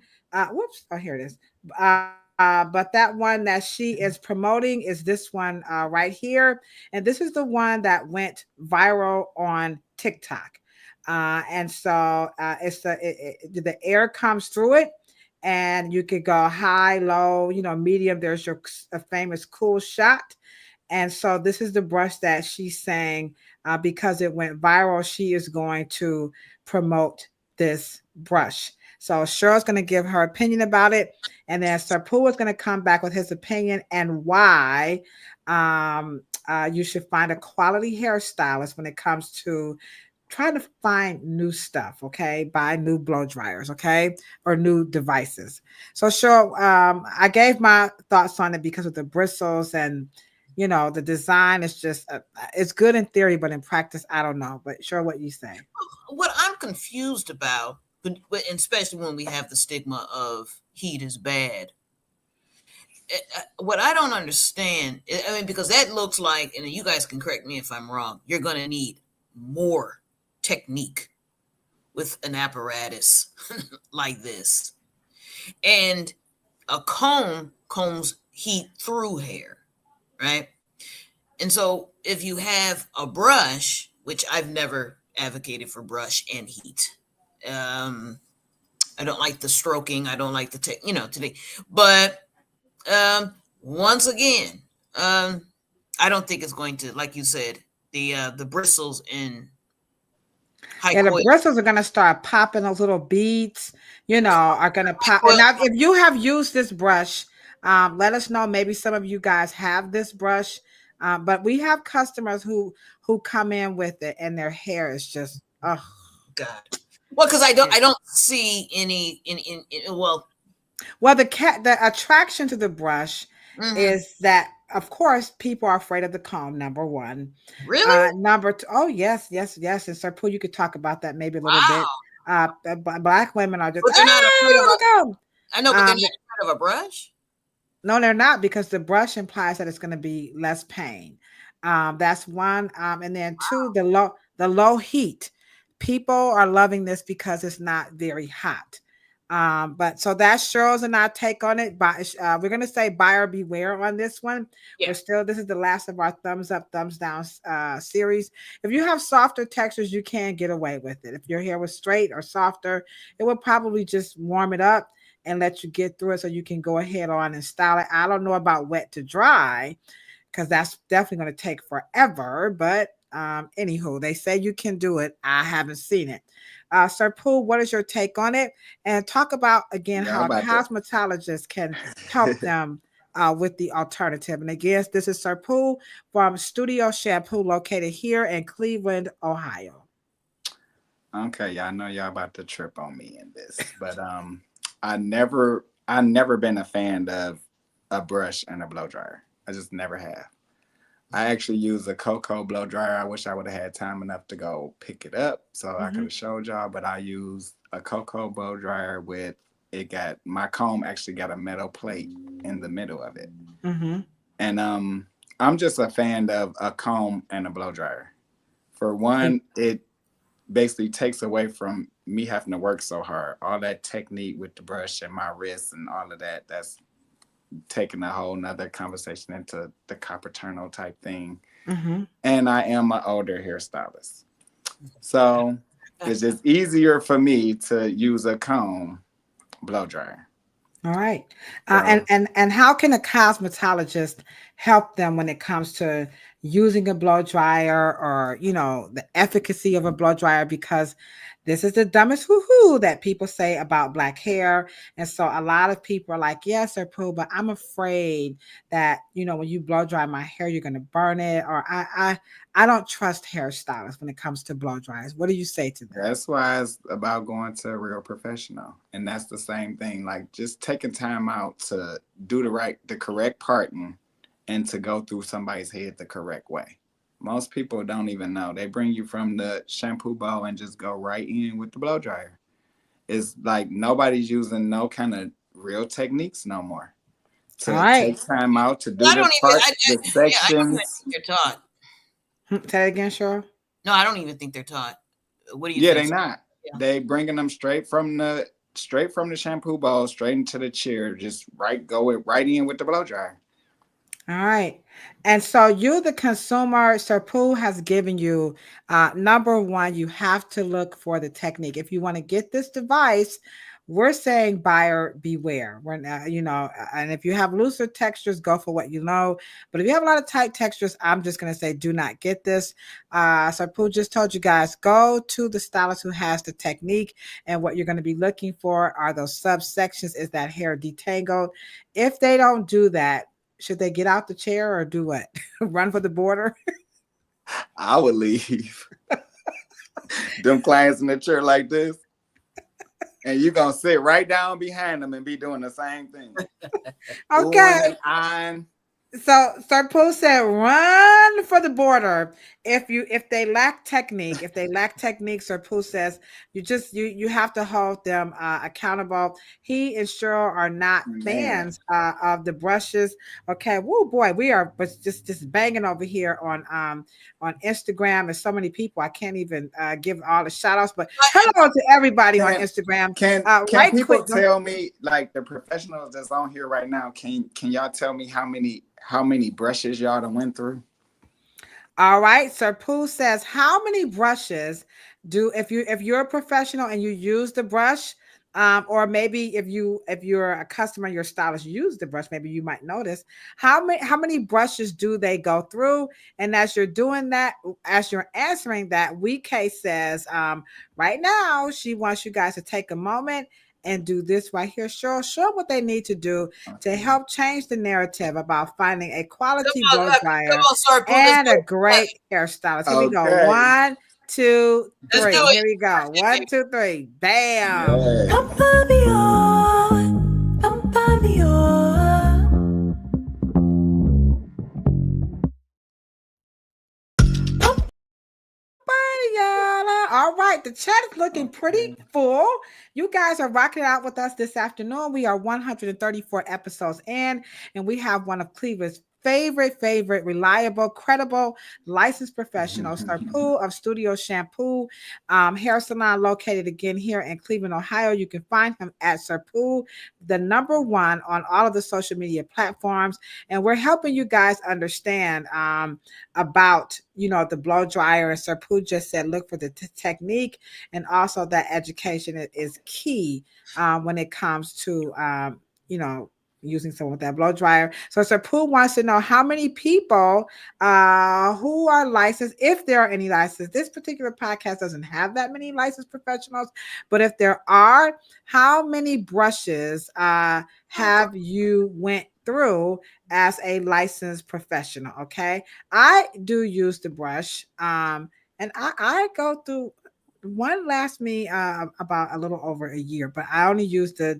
whoops, oh, here it is. But that one that she is promoting is this one right here. And this is the one that went viral on TikTok. And so it's the air comes through it. And you could go high, low, medium. There's your famous cool shot. And so this is the brush that she's saying because it went viral, she is going to promote this brush. So Cheryl's going to give her opinion about it. And then Sir Poo is going to come back with his opinion and why you should find a quality hairstylist when it comes to trying to find new stuff, okay? Buy new blow dryers, okay? Or new devices. So Cheryl, I gave my thoughts on it because of the bristles and, the design is just, it's good in theory, but in practice, I don't know. But Cheryl, what you say? What I'm confused about, but especially when we have the stigma of heat is bad. What I don't understand, because that looks like, and you guys can correct me if I'm wrong, you're going to need more technique with an apparatus like this. And a comb combs heat through hair, right? And so if you have a brush, which I've never advocated for brush and heat, I don't like the stroking, I don't like the today, but once again, I don't think it's going to, like you said, the bristles in the bristles are going to start popping. Those little beads, are going to pop. And now, if you have used this brush, let us know. Maybe some of you guys have this brush, but we have customers who come in with it, and their hair is just, oh God. Well, because I don't see any well, the attraction to the brush is that, of course, people are afraid of the comb, number one. Really? Number two, oh, yes. And Sir Poo, you could talk about that maybe a little bit. Black women are just, but they're not afraid of comb. I know, but they're not afraid of a brush? No, they're not, because the brush implies that it's going to be less pain. That's one. And then two, the low heat. People are loving this because it's not very hot. But so that's Cheryl's and our take on it. We're going to say buyer beware on this one. Yeah. We're still, this is the last of our thumbs up, thumbs down series. If you have softer textures, you can get away with it. If your hair was straight or softer, it would probably just warm it up and let you get through it so you can go ahead on and style it. I don't know about wet to dry, because that's definitely going to take forever. But anywho, they say you can do it. I haven't seen it. Sir Poo, what is your take on it? And talk about, again, how a cosmetologist can help them with the alternative. And again, this is Sir Poo from Studio Champu, located here in Cleveland, Ohio. Okay, y'all know y'all about to trip on me in this, but I never been a fan of a brush and a blow dryer. I just never have. I actually use a cocoa blow dryer. I wish I would have had time enough to go pick it up so I could have showed y'all, but I use a cocoa blow dryer with, my comb actually got a metal plate in the middle of it. And I'm just a fan of a comb and a blow dryer. For one, it basically takes away from me having to work so hard. All that technique with the brush and my wrists and all of that, that's taking a whole nother conversation into the copper type thing. And I am an older hairstylist. So it's just easier for me to use a comb blow dryer. All right. And how can a cosmetologist help them when it comes to, using a blow dryer, or the efficacy of a blow dryer, because this is the dumbest hoo-hoo that people say about black hair. And so a lot of people are like, yes, Sir Poo, but I'm afraid that, when you blow dry my hair, you're going to burn it. Or I don't trust hairstylists when it comes to blow dryers. What do you say to that? That's why it's about going to a real professional. And that's the same thing. Like, just taking time out to do the correct parting and to go through somebody's head the correct way. Most people don't even know. They bring you from the shampoo bowl and just go right in with the blow dryer. It's like nobody's using no kind of real techniques no more. To take time out to do the sections. I don't think they're taught. Say it again, Cheryl. No, I don't even think they're taught. What do you think? Yeah, they're not. Yeah. They bringing them straight from the shampoo bowl, straight into the chair. Just go right in with the blow dryer. All right. And so you, the consumer, Sir Poo has given you, number one, you have to look for the technique. If you want to get this device, we're saying buyer beware. We're not, and if you have looser textures, go for what you know. But if you have a lot of tight textures, I'm just going to say do not get this. Sir Poo just told you guys, go to the stylist who has the technique. And what you're going to be looking for are those subsections. Is that hair detangled? If they don't do that, should they get out the chair or do what? Run for the border? I would leave. Them clients in the chair like this. And you're going to sit right down behind them and be doing the same thing. Okay. So Sir Poo said, run for the border. If they lack technique, Sir Poo says you have to hold them accountable. He and Cheryl are not fans of the brushes. Okay, whoa boy, we are just banging over here on Instagram, and so many people I can't even give all the shout outs. But hello to everybody on Instagram. Can people tell me, like the professionals that's on here right now? Can y'all tell me how many brushes y'all done went through? All right. Sir Poo says, how many brushes if you're a professional and you use the brush, or maybe if you're a customer, your stylist use the brush, maybe you might notice how many brushes do they go through? And as you're doing that, as you're answering that, WeK says, right now, she wants you guys to take a moment and do this right here. Show what they need to do to help change the narrative about finding a quality blow dryer and a great hairstylist. Here we go. 1, 2, 3. Here we go. 1, 2, 3. Bam. All right, the chat is looking pretty full. You guys are rocking it out with us this afternoon. We are 134 episodes in, and we have one of Cleveland's favorite, reliable, credible, licensed professionals, Sir Poo of Studio Champu, hair salon located again here in Cleveland, Ohio. You can find him at Sir Poo, the #1 on all of the social media platforms. And we're helping you guys understand about, the blow dryer. And Sir Poo just said, look for the technique, and also that education is key when it comes to, using someone with that blow dryer. So Sir Poo wants to know how many people who are licensed, if there are any licensed. This particular podcast doesn't have that many licensed professionals, but if there are, how many brushes have you went through as a licensed professional? Okay, I do use the brush, and I go through. One lasts me about a little over a year, but I only use the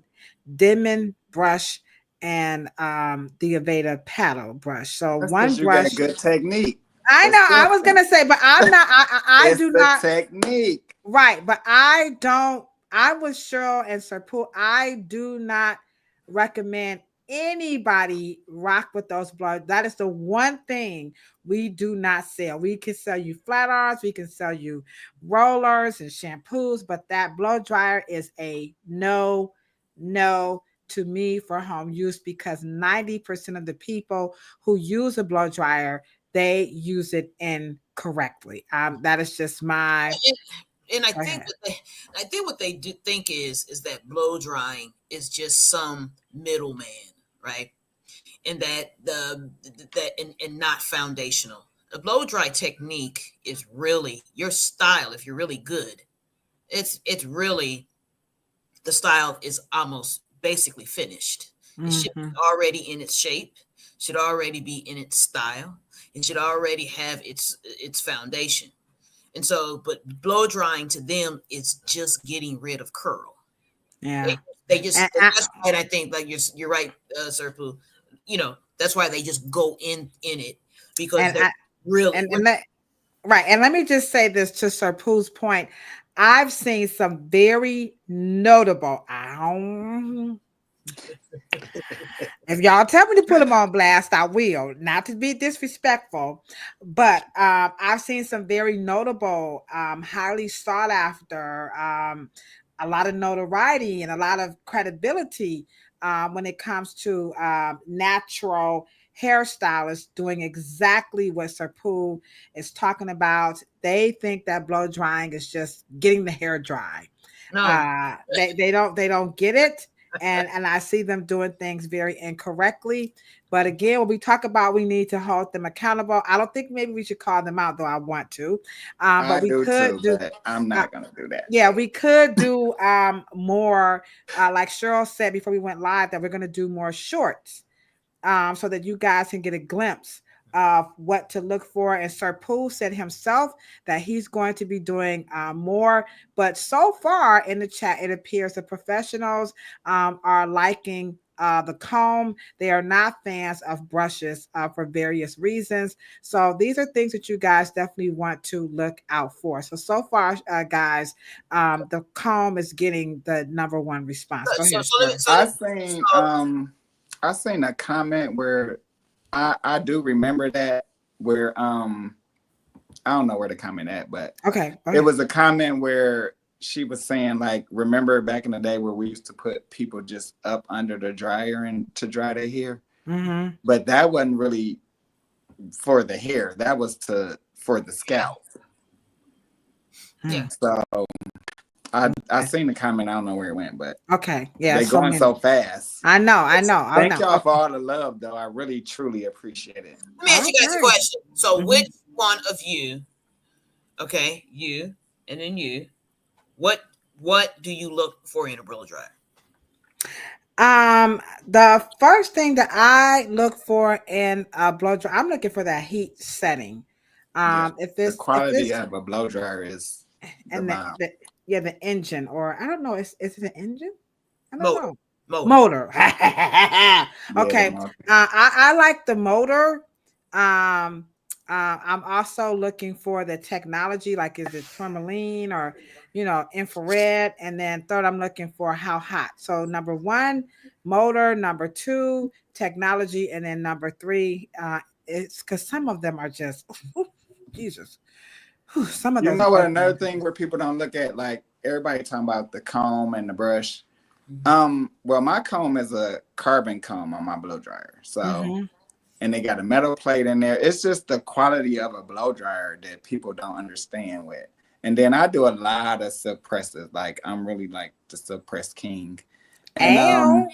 Denman brush and the Eibert paddle brush. So that's one brush. Got good technique. I know. I was gonna say, but I'm not. I do not technique. Right, but I don't. I was Cheryl and Sir Poo. I do not recommend anybody rock with those blood. That is the one thing we do not sell. We can sell you flat irons, we can sell you rollers and shampoos, but that blow dryer is a no to me for home use, because 90% of the people who use a blow dryer, they use it incorrectly. That is just my. And I think what they do think is that blow drying is just some middleman, right? And that and not foundational. the blow dry technique is really your style. If you're really good, it's really, the style is almost basically finished. It should be already in its shape, should already be in its style. It should already have its foundation. And so, but blow drying to them is just getting rid of curl. Yeah. They just, that's why I think, like you're right, Sir Poo. You know, that's why they just go in it, because they really right. And let me just say this to Sir Poo's point. I've seen some very notable. If y'all tell me to put them on blast, I will. Not to be disrespectful, but I've seen some very notable, highly sought after, a lot of notoriety and a lot of credibility when it comes to natural hairstylists doing exactly what Sir Poo is talking about. They think that blow drying is just getting the hair dry. No. They don't get it. And I see them doing things very incorrectly. But again, when we talk about, we need to hold them accountable. I don't think maybe we should call them out, though I want to. But we could do. But I'm not going to do that. Yeah, we could do more. Like Cheryl said before we went live, that we're going to do more shorts, so that you guys can get a glimpse of what to look for. And Sir Poo said himself that he's going to be doing more. But so far in the chat, it appears the professionals are liking the comb. They are not fans of brushes for various reasons. So these are things that you guys definitely want to look out for. So far, guys, the comb is getting the #1 response. Go ahead. I seen a comment where I do remember that, where I don't know where the comment at, but okay. It was a comment where she was saying, like, remember back in the day where we used to put people just up under the dryer and to dry their hair, but that wasn't really for the hair. That was for the scalp. Yeah. So I seen the comment. I don't know where it went, but okay, yeah, they're going so fast. I know. Thank y'all for all the love, though. I really truly appreciate it. Let me ask you guys a question. So, which one of you, okay, you and then you, what do you look for in a blow dryer? The first thing that I look for in a blow dryer, I'm looking for that heat setting. If it's the quality of a blow dryer is the engine, or I don't know, is it an engine? I don't know. Motor. Okay. Motor. I like the motor. I'm also looking for the technology, like is it tourmaline or infrared, and then third, I'm looking for how hot. So #1, motor, #2, technology, and then #3, it's because some of them are just Jesus. Some of them. You know what? Another thing where people don't look at, like everybody talking about the comb and the brush. Well, my comb is a carbon comb on my blow dryer. So, and they got a metal plate in there. It's just the quality of a blow dryer that people don't understand with. And then I do a lot of suppressors. Like, I'm really like the suppress king. And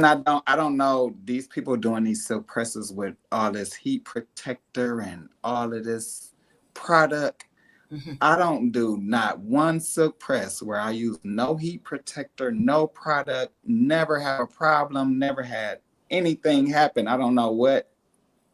I don't know, these people doing these suppressors with all this heat protector and all of this product. I don't do not one silk press where I use no heat protector, no product, never have a problem, never had anything happen. I don't know what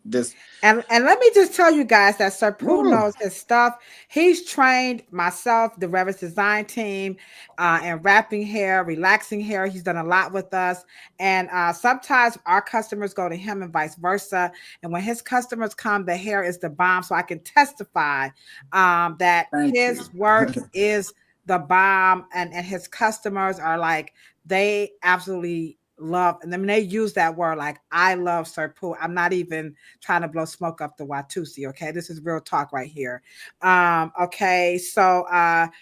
this. And let me just tell you guys that Sir Poo knows his stuff. He's trained myself, the Revis design team, in wrapping hair, relaxing hair. He's done a lot with us. And sometimes our customers go to him and vice versa. And when his customers come, the hair is the bomb. So I can testify that his work is the bomb. And his customers are like, they absolutely love, and then they use that word, like, I love Sir Poo. I'm not even trying to blow smoke up the Watusi. Okay, this is real talk right here. Okay, so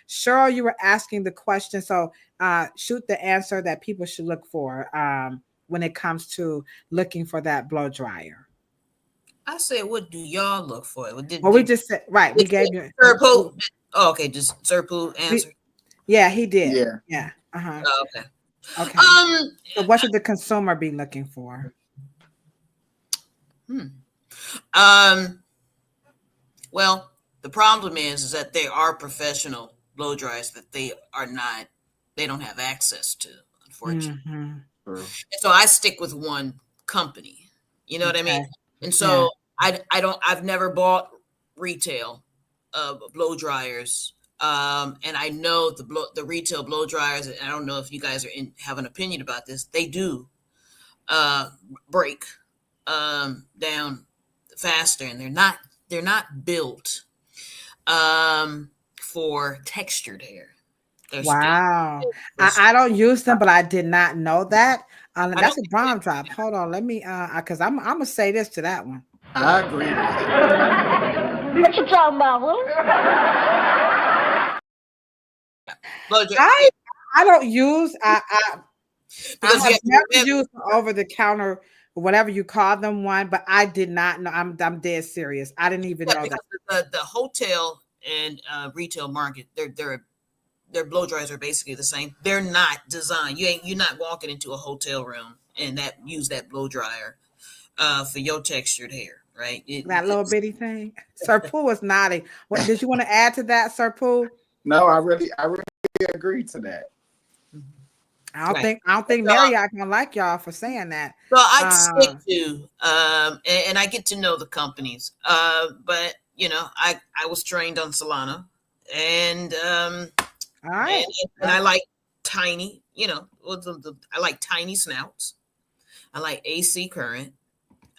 Cheryl, you were asking the question, so shoot the answer that people should look for when it comes to looking for that blow dryer. I said, what do y'all look for? We just said, right, we gave you Sir Poo. Oh, okay, just Sir Poo answer. Yeah, he did. Yeah. Oh, okay. Okay. So what should the consumer be looking for? Well, the problem is that there are professional blow dryers that they don't have access to, unfortunately. Mm-hmm. True. And so I stick with one company. You know what I mean? Okay. And Yeah. so I've never bought retail blow dryers. And I know the retail blow dryers, and I don't know if you guys have an opinion about this. They do break down faster, and they're not built for textured hair. Wow. I don't use them, but I did not know that. That's a don't- bomb drop. Hold on. Let me because I'm gonna say this to that one. I agree with that. What you talking about, Willis? I don't use because I have never used over the counter, whatever you call them, one, but I did not know. I'm dead serious. I didn't even know that. The hotel and retail market, their blow dryers are basically the same. They're not designed. You're not walking into a hotel room and use that blow dryer for your textured hair, right? That little bitty thing. Sir Poo is nodding. What did you want to add to that, Sir Poo? No, I really agree to that. I don't think Marriott gonna like y'all for saying that. So I'd stick to and I get to know the companies. But you know, I was trained on Salon, and all right, and I like tiny, you know, I like tiny snouts. I like AC current.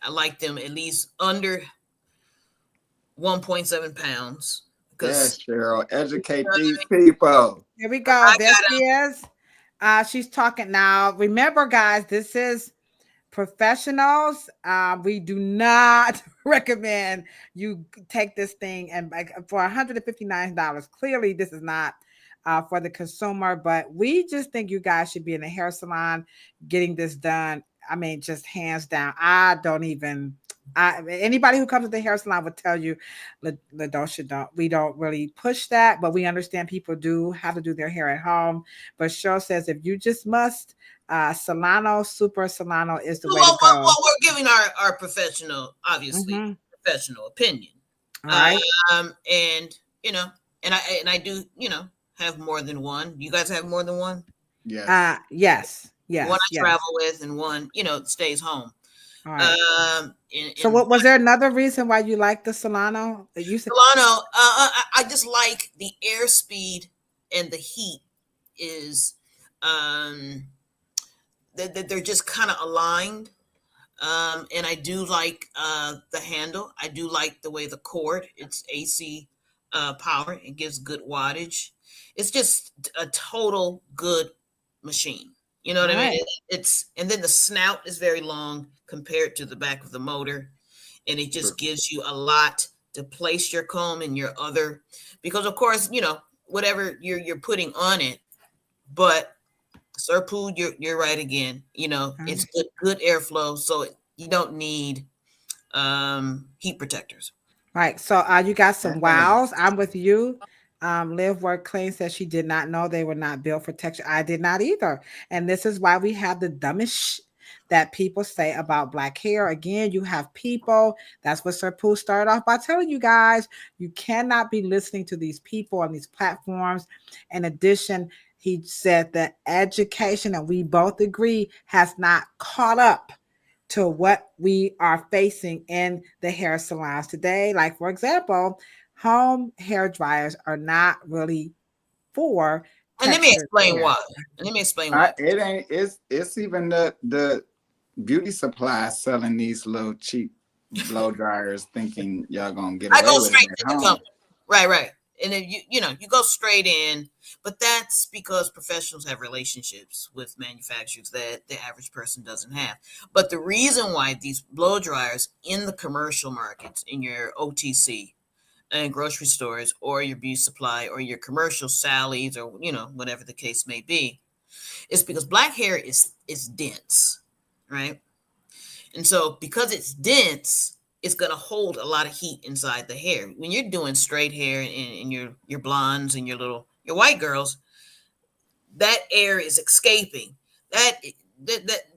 I like them at least under 1.7 pounds. Yes, Cheryl, educate these people. Here we go. There she is. She's talking now. Remember, guys, this is professionals. We do not recommend you take this thing and for $159. Clearly, this is not for the consumer, but we just think you guys should be in a hair salon getting this done. I mean, just hands down. Anybody who comes to the hair salon would tell you, Ladosha, we don't really push that, but we understand people do have to do their hair at home. But Cheryl says if you just must, Salon, Super Salon is the way to go. Well, we're giving our professional, obviously, professional opinion. All right. And you know, and I do, you know, have more than one. You guys have more than one? Yes. Yes. One I travel with, and one, you know, stays home. All right. So what was there another reason why you like the Salon? Salon, I just like the airspeed and the heat is they're just kind of aligned. And I do like the handle. I do like the way the cord, it's AC power. It gives good wattage. It's just a total good machine. You know what I mean? And then the snout is very long compared to the back of the motor. And it just gives you a lot to place your comb in your other, because of course, you know, whatever you're putting on it, but Sir Poo, you're right again. You know, it's good airflow. So you don't need heat protectors. Right. So you got some wows. I'm with you. Live Work Clean says she did not know they were not built for texture. I did not either. And this is why we have the dumbest that people say about black hair. Again, you have people. That's what Sir Poo started off by telling you guys. You cannot be listening to these people on these platforms. In addition, he said that education, and we both agree, has not caught up to what we are facing in the hair salons today. Like, for example, home hair dryers are not really for. And let me explain why. It ain't. It's even the beauty supply selling these little cheap blow dryers, thinking y'all gonna get away I go with straight it to the company. Right. And then you go straight in, but that's because professionals have relationships with manufacturers that the average person doesn't have. But the reason why these blow dryers in the commercial markets, in your OTC and grocery stores, or your beauty supply, or your commercial Sally's, or you know, whatever the case may be, is because black hair is dense, right? And so because it's dense, it's going to hold a lot of heat inside the hair. When you're doing straight hair and your blondes and your white girls, that air is escaping. That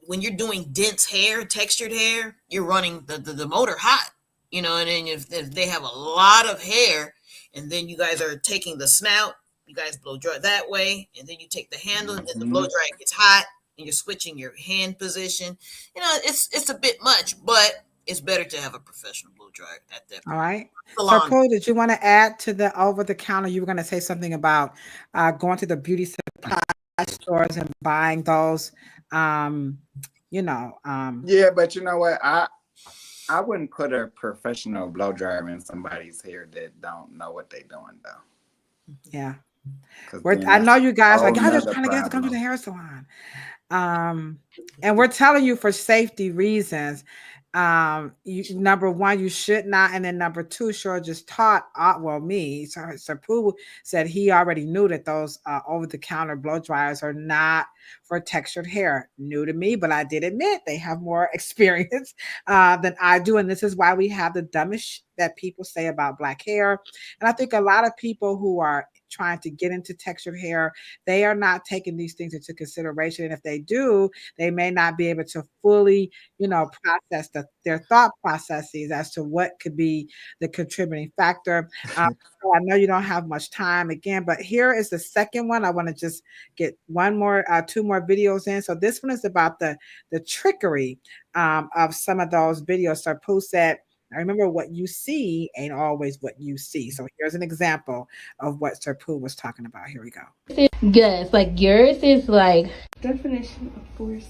when you're doing dense hair, textured hair, you're running the motor hot. you know, and then if they have a lot of hair, and then you guys are taking the snout, you guys blow dry that way, and then you take the handle, and then the blow dry gets hot, and you're switching your hand position. You know, it's a bit much, but it's better to have a professional blow dryer at that point. All right. Sir Salon. Poo, did you want to add to the over the counter? You were going to say something about going to the beauty supply stores and buying those. You know. Yeah, but you know what? I wouldn't put a professional blow dryer in somebody's hair that don't know what they're doing though. Yeah. I know you guys like y'all just trying to get us to come to the hair salon. And we're telling you for safety reasons. Number one, you should not, and then number two, Cheryl just taught. Sir Poo said he already knew that those over-the-counter blow dryers are not for textured hair. New to me, but I did admit they have more experience than I do, and this is why we have the dumbest that people say about black hair. And I think a lot of people who are trying to get into textured hair, they are not taking these things into consideration. And if they do, they may not be able to fully, process their thought processes as to what could be the contributing factor. So I know you don't have much time again, but here is the second one. I want to just get two more videos in. So this one is about the trickery of some of those videos. Sir Poo said, I remember what you see ain't always what you see. So here's an example of what Sir Poo was talking about. Here we go. Gus, like yours is like definition of force.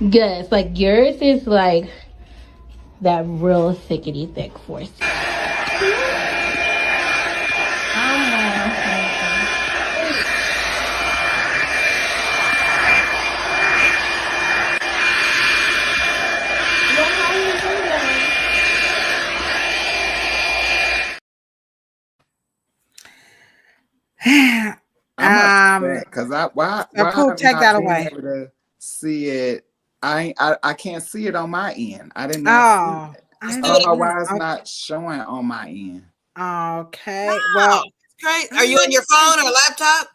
Gus, like yours is like that real thickety thick force. Because why take that away. Able to see it? I can't see it on my end. I didn't know. I don't know why it's not showing on my end. Okay. Well, great. Are you on your phone or laptop?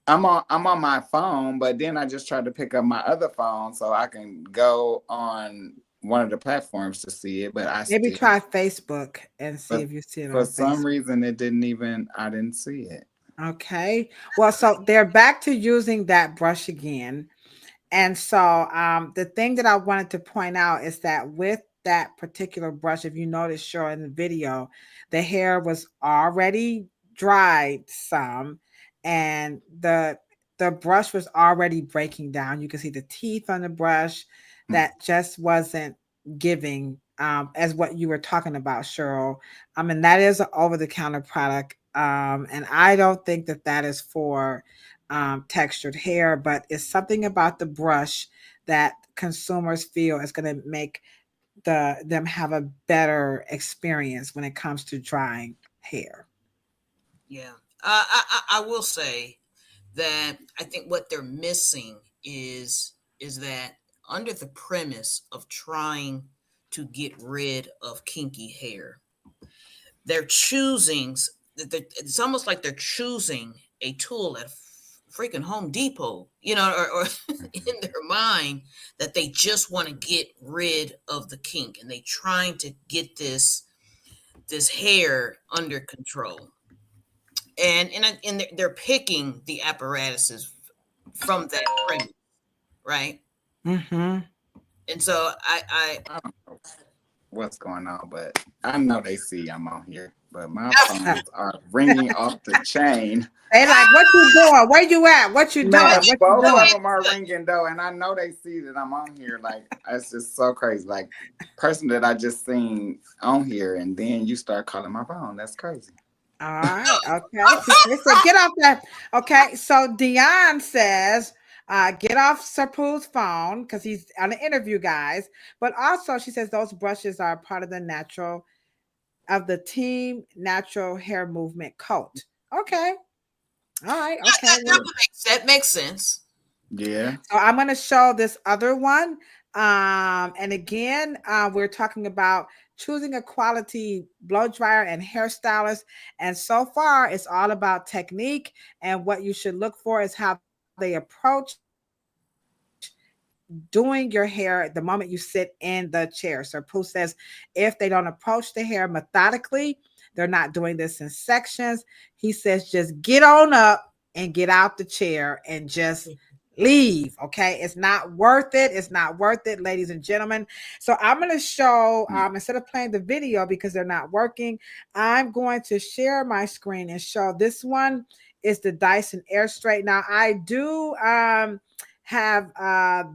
I'm on my phone, but then I just tried to pick up my other phone so I can go on one of the platforms to see it. But maybe try Facebook and see if you see it. For some reason, I didn't see it. Okay. Well, so they're back to using that brush again. And so the thing that I wanted to point out is that with that particular brush, if you notice, sure, in the video, the hair was already dried some, and the brush was already breaking down. You can see the teeth on the brush that just wasn't giving as what you were talking about, Cheryl. And that is an over-the-counter product. And I don't think that is for textured hair, but it's something about the brush that consumers feel is going to make them have a better experience when it comes to drying hair. Yeah. I will say that I think what they're missing is that under the premise of trying to get rid of kinky hair, they're choosing, it's almost like they're choosing a tool at freaking Home Depot, or in their mind that they just want to get rid of the kink, and they trying to get this hair under control. And they're picking the apparatuses from that premise, right? Mm-hmm. And so I don't know what's going on, but I know they see I'm on here, but my phones are ringing off the chain. They like, what you doing? Where you at? What you doing? Both of them are ringing though, and I know they see that I'm on here. Like, it's just so crazy. Like, person that I just seen on here, and then you start calling my phone. That's crazy. All right. Okay. So get off that. Okay. So Dion says, get off Sir Poo's phone because he's on an interview, guys. But also, she says those brushes are part of the Team Natural Hair Movement cult. Okay. All right. Okay. That makes sense. Yeah. So I'm going to show this other one. And again, we're talking about choosing a quality blow dryer and hairstylist. And so far, it's all about technique. And what you should look for is how they approach doing your hair the moment you sit in the chair. Sir Poo says if they don't approach the hair methodically, they're not doing this in sections. He says just get on up and get out the chair and just leave. Okay, it's not worth it. It's not worth it, ladies and gentlemen. So I'm going to show instead of playing the video because they're not working, I'm going to share my screen and show this one is the Dyson Air Straight. Now I do have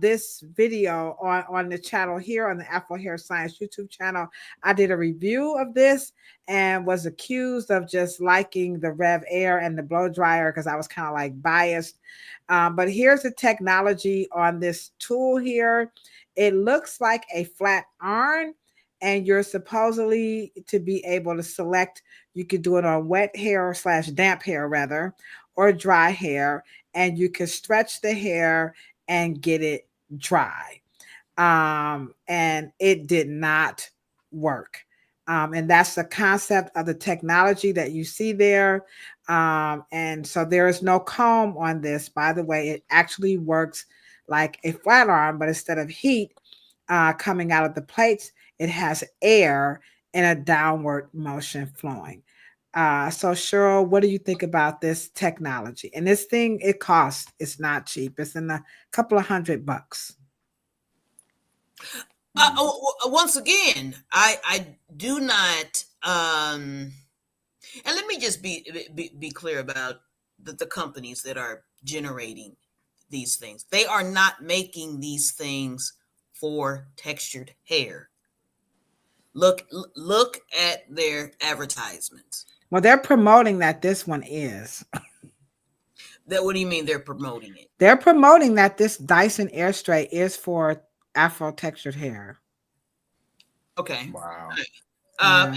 this video on the channel here on the Afro Hair Science YouTube channel. I did a review of this and was accused of just liking the Rev Air and the blow dryer because I was kind of like biased. But here's the technology on this tool here. It looks like a flat iron, and you're supposedly to be able to select. You could do it on wet hair / damp hair rather, or dry hair, and you can stretch the hair and get it dry. And it did not work. And that's the concept of the technology that you see there. And so there is no comb on this. By the way, it actually works like a flat iron, but instead of heat coming out of the plates, it has air in a downward motion flowing. So Cheryl, what do you think about this technology? And this thing, it costs, it's not cheap. It's in a couple of $100. Once again, I do not, and let me just be clear about the companies that are generating these things. They are not making these things for textured hair. Look at their advertisements. Well, they're promoting that this one is. What do you mean they're promoting it? They're promoting that this Dyson Air Straight is for Afro textured hair. Okay. Wow. And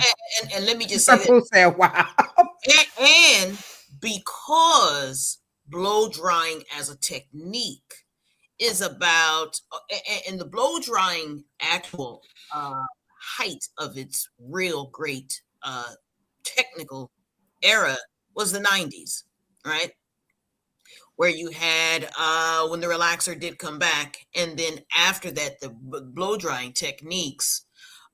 let me just say that, wow. And because blow drying as a technique is about, and the blow drying actual height of its real great technical era was the 90s, right? Where you had when the relaxer did come back, and then after that the blow drying techniques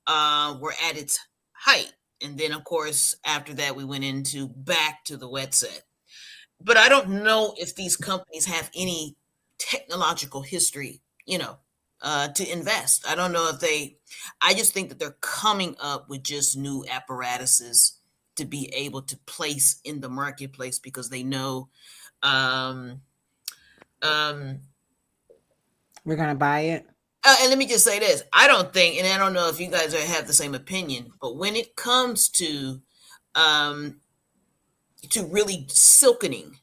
were at its height, and then of course after that we went into back to the wet set. But I don't know if these companies have any technological history, to invest. I don't know if I just think that they're coming up with just new apparatuses to be able to place in the marketplace because they know we're gonna buy it. And let me just say this: I don't think, and I don't know if you guys have the same opinion, but when it comes to really silkening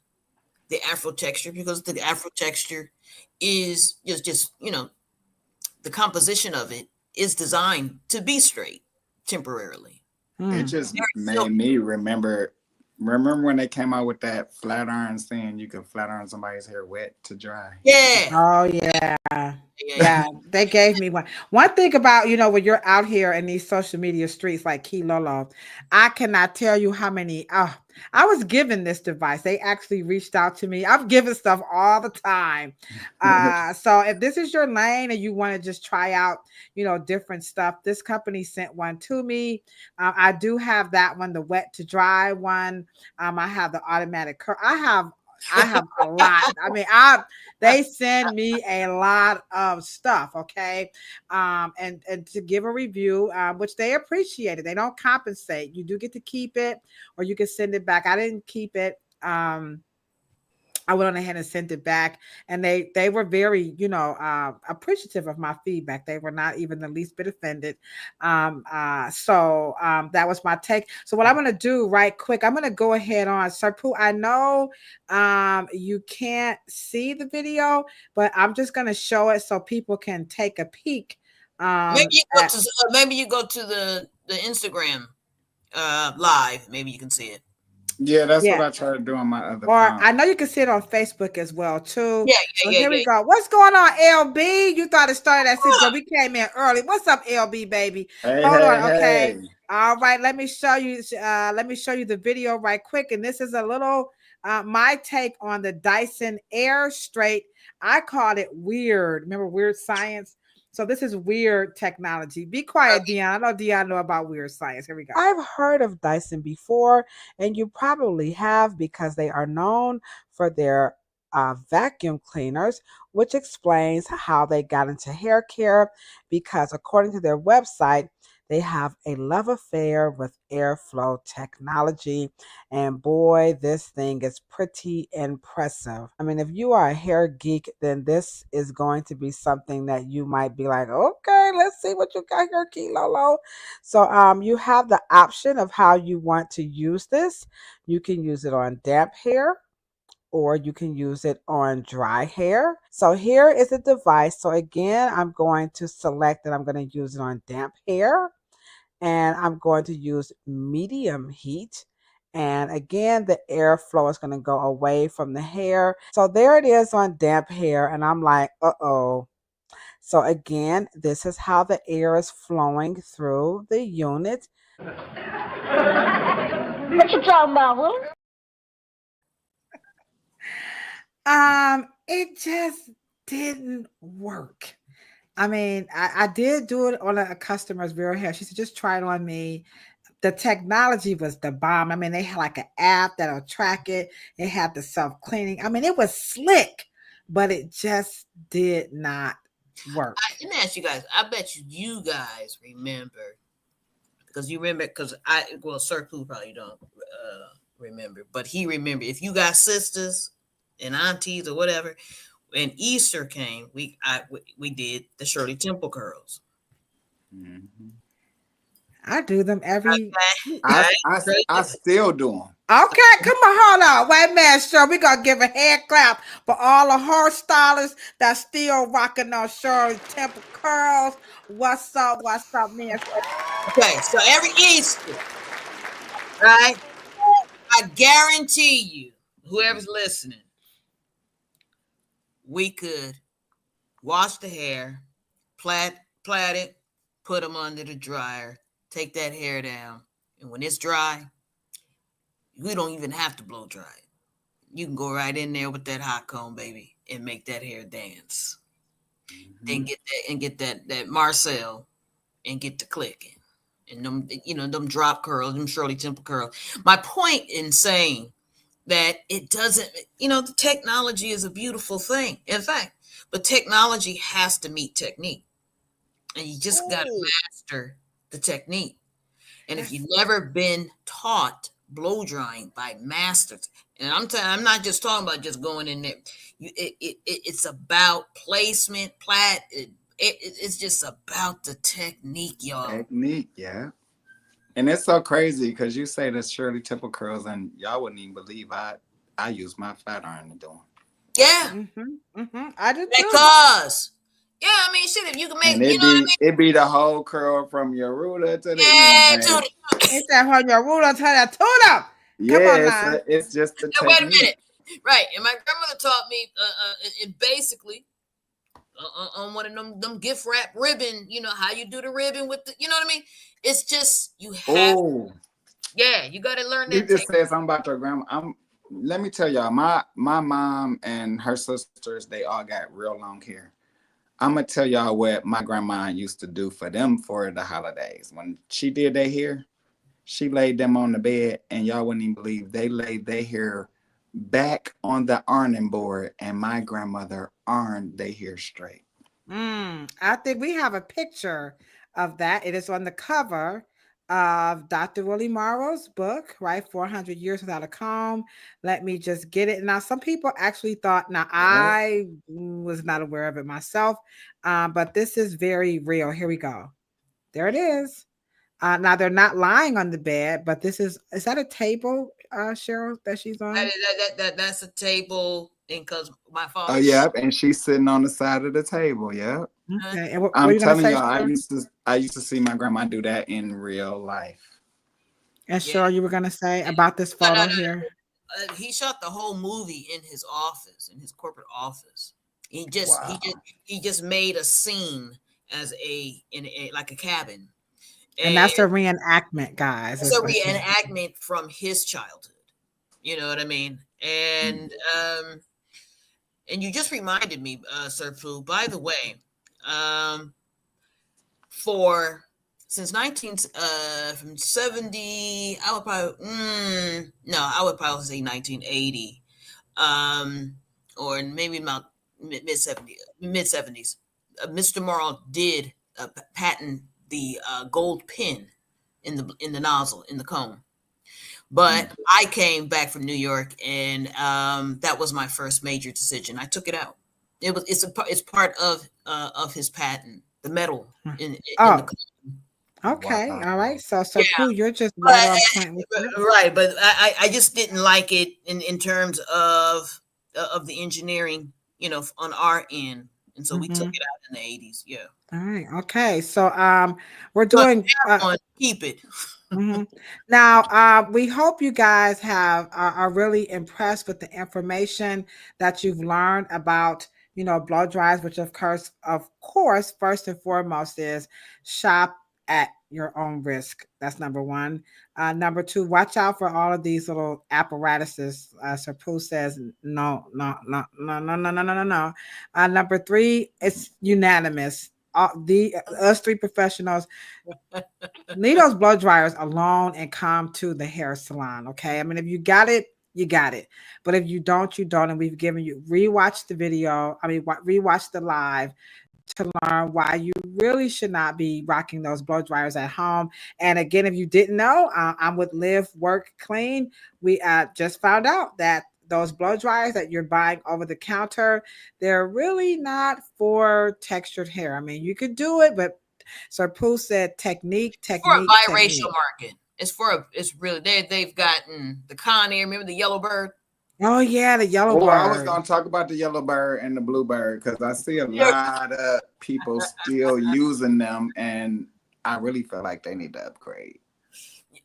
the Afro texture, because the Afro texture is just the composition of it is designed to be straight temporarily. It just made me remember when they came out with that flat iron saying you could flat iron somebody's hair wet to dry. Yeah. Oh yeah. Yeah. They gave me one thing about, when you're out here in these social media streets like Key Lolo, I cannot tell you how many, I was given this device. They actually reached out to me. I'm giving stuff all the time. So if this is your lane and you want to just try out, different stuff, this company sent one to me. I do have that one, the wet to dry one. I have the automatic curl. I have a lot. I mean, they send me a lot of stuff. Okay. And to give a review, which they appreciate it. They don't compensate. You do get to keep it, or you can send it back. I didn't keep it. I went on ahead and sent it back, and they were very, appreciative of my feedback. They were not even the least bit offended. So that was my take. So what I'm going to do right quick, I'm going to go ahead on Sir Poo. I know you can't see the video, but I'm just going to show it so people can take a peek. Maybe you go to the Instagram live. Maybe you can see it. Yeah, that's what I try to do on my other phone. I know you can see it on Facebook as well, too. Yeah, here we go. What's going on, LB? You thought it started at 6, but we came in early. What's up, LB, baby? Hold on, okay. All right, let me show you the video right quick. And this is a little My take on the Dyson Air Straight, I called it weird. Remember Weird Science? So this is weird technology. Be quiet, Dion. I know Dion know about weird science. Here we go. I've heard of Dyson before, and you probably have because they are known for their vacuum cleaners, which explains how they got into hair care because according to their website, they have a love affair with airflow technology. And boy, this thing is pretty impressive. I mean, if you are a hair geek, then this is going to be something that you might be like, okay, let's see what you got here, Key Lolo. So you have the option of how you want to use this. You can use it on damp hair, or you can use it on dry hair. So here is the device. So again, I'm going to select that I'm going to use it on damp hair. And I'm going to use medium heat. And again, the airflow is going to go away from the hair. So there it is on damp hair. And I'm like, uh-oh. So again, this is how the air is flowing through the unit. What you talking about, Will? It just didn't work. I mean, I did do it on a customer's real hair. She said, just try it on me. The technology was the bomb. I mean, they had like an app that'll track it. It had the self-cleaning. I mean, it was slick, but it just did not work. Let me ask you guys. I bet you guys remember, because you remember, Sir Poo probably don't remember, but he remembered. If you got sisters and aunties or whatever, when Easter came, we did the Shirley Temple curls. Mm-hmm. I do them every. I still do them. Okay, come on, hold on. Wait a minute, sure. We're going to give a hand clap for all the hairstylists that's still rocking those Shirley Temple curls. What's up, man? Okay, so every Easter, right? I guarantee you, whoever's listening, we could wash the hair, plait it, put them under the dryer, take that hair down, and when it's dry, we don't even have to blow dry it. You can go right in there with that hot comb, baby, and make that hair dance. Mm-hmm. And get that Marcel and get to clicking. And them drop curls, them Shirley Temple curls. My point in saying that it doesn't, the technology is a beautiful thing. In fact, but technology has to meet technique. And you just got to master the technique. And if you've never been taught blow drying by masters, and I'm not just talking about just going in there. It's about placement, it's just about the technique, y'all. Technique, yeah. And it's so crazy because you say the Shirley Temple curls, and y'all wouldn't even believe I use my flat iron to do them. Yeah, I do too. Because I mean, shit, if you can make, and it be the whole curl from your ruler to the it's that from your ruler to the tune-up. Yeah, it's just the technique. Wait a minute, right? And my grandmother taught me, it basically. On one of them gift wrap ribbon, how you do the ribbon with the, you know what I mean? It's just, you have, you got to learn that. You just said something about your grandma. Let me tell y'all, my mom and her sisters, they all got real long hair. I'm going to tell y'all what my grandma used to do for them for the holidays. When she did their hair, she laid them on the bed, and y'all wouldn't even believe they laid their hair back on the ironing board, and my grandmother ironed their hair straight. I think we have a picture of that. It is on the cover of Dr. Willie Morrow's book, right? 400 Years Without a Comb. Let me just get it. Now, some people actually thought, I was not aware of it myself, but this is very real. Here we go. There it is. Now, they're not lying on the bed, but is that a table, Cheryl, that she's on? That's a table, because my father. Oh, yeah, and she's sitting on the side of the table, yeah. Okay. And I'm telling you, I used to see my grandma do that in real life. And Cheryl, you were going to say about this photo here? He shot the whole movie in his office, in his corporate office. He just made a scene as like a cabin. And that's a reenactment, guys. It's a reenactment from his childhood. You know what I mean? And you just reminded me, Sir Poo, by the way, for since from 70, I would probably I would probably say 1980, or maybe about mid 70s. Mr. Morrow did patent the gold pin in the nozzle in the comb. But I came back from New York, and that was my first major decision. I took it out. It's part of his patent, the metal in the Okay, Wow. all right. So Yeah. Poo, you're just But, right on point with that. right, but I just didn't like it in terms of the engineering, on our end, and so we took it out in the 80s. Yeah. All right. Okay. So we're So if doing you have one, keep it. Now, we hope you guys are really impressed with the information that you've learned about, blow dries, which of course, first and foremost is shop at your own risk. That's number one. Number two, watch out for all of these little apparatuses. Sir Poo says, no. Number three, it's unanimous. Us three professionals leave those blow dryers alone and come to the hair salon. Okay. I mean, if you got it, you got it. But if you don't, you don't. And we've given you rewatch the video. Rewatch the live to learn why you really should not be rocking those blow dryers at home. And again, if you didn't know, I'm with Live, Work, Clean. We just found out that those blow dryers that you're buying over the counter, they're really not for textured hair. I mean, you could do it, but Sir Poo said technique. For a biracial market. It's really they've gotten the Conair. Remember the yellow bird? Oh yeah, the yellow bird. I was gonna talk about the yellow bird and the blue bird because I see a lot of people still using them, and I really feel like they need to upgrade.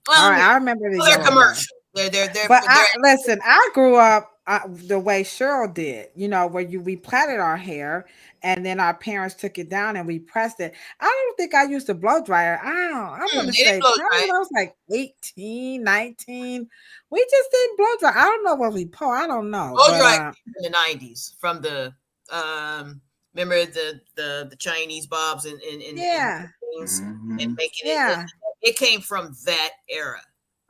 Well, all right, I remember the they're commercial. They're listen, I grew up the way Cheryl did, where we plaited our hair and then our parents took it down and we pressed it. I don't think I used a blow dryer. I want to say probably when I was like 18, 19. We just didn't blow dry. I don't know what we pour. I don't know. Blow dry in the 90s from the remember the Chinese bobs and things and making it. It came from that era.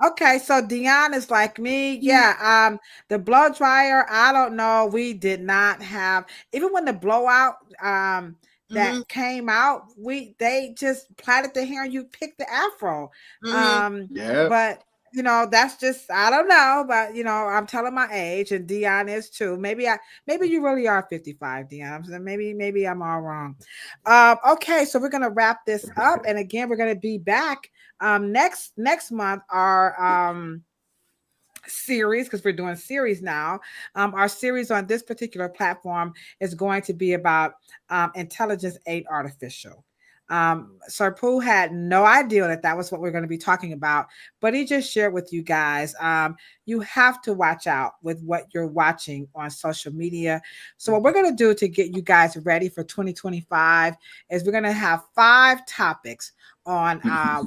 Okay, so Dion is like me. Yeah, the blow dryer, I don't know. We did not have, even when the blowout that came out, they just plaited the hair and you picked the afro. But that's just, I don't know, but I'm telling my age, and Dion is too. Maybe you really are 55, Dion. So maybe I'm all wrong. Okay, so we're gonna wrap this up, and again, we're gonna be back next month. Our series, because we're doing series now. Our series on this particular platform is going to be about intelligence aid artificial. Sir Poo had no idea that was what we're going to be talking about, but he just shared with you guys. You have to watch out with what you're watching on social media. So what we're going to do to get you guys ready for 2025 is we're going to have 5 topics on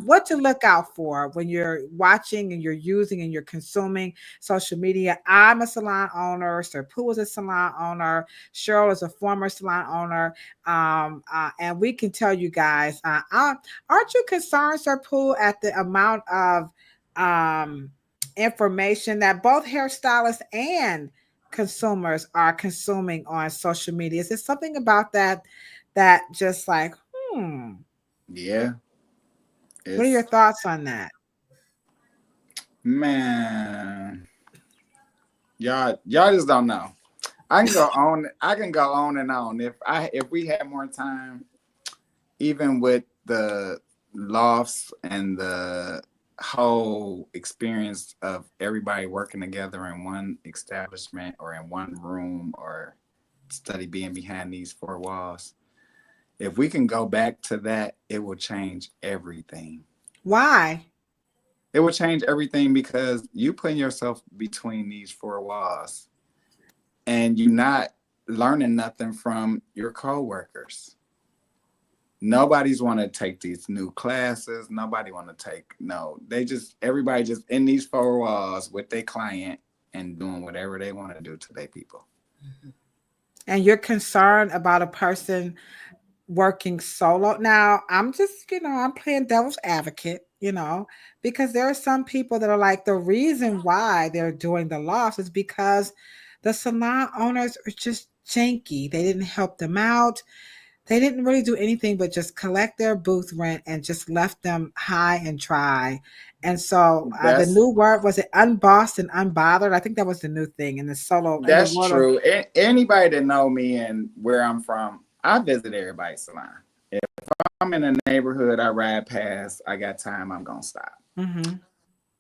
what to look out for when you're watching and you're using and you're consuming social media. I'm a salon owner. Sir Poo is a salon owner. Cheryl is a former salon owner. And we can tell you guys, aren't you concerned, Sir Poo, at the amount of information that both hairstylists and consumers are consuming on social media? Is there something about that just like, Yeah. What are your thoughts on that? Man, y'all just don't know. I can go on and on. If we had more time, even with the lofts and the whole experience of everybody working together in one establishment or in one room or study being behind these 4 walls. If we can go back to that, it will change everything. Why? It will change everything because you putting yourself between these 4 walls and you're not learning nothing from your coworkers. Nobody's want to take these new classes. Nobody want to take, everybody just in these 4 walls with their client and doing whatever they want to do to their people. And you're concerned about a person working solo. Now, I'm just, I'm playing devil's advocate, because there are some people that are like, the reason why they're doing the loss is because the salon owners are just janky. They didn't help them out. They didn't really do anything but just collect their booth rent and just left them high and dry. And so the new word, was it unbossed and unbothered? I think that was the new thing in the solo. That's true. Anybody that know me and where I'm from, I visit everybody's salon. If I'm in a neighborhood, I ride past, I got time, I'm going to stop. Mm-hmm.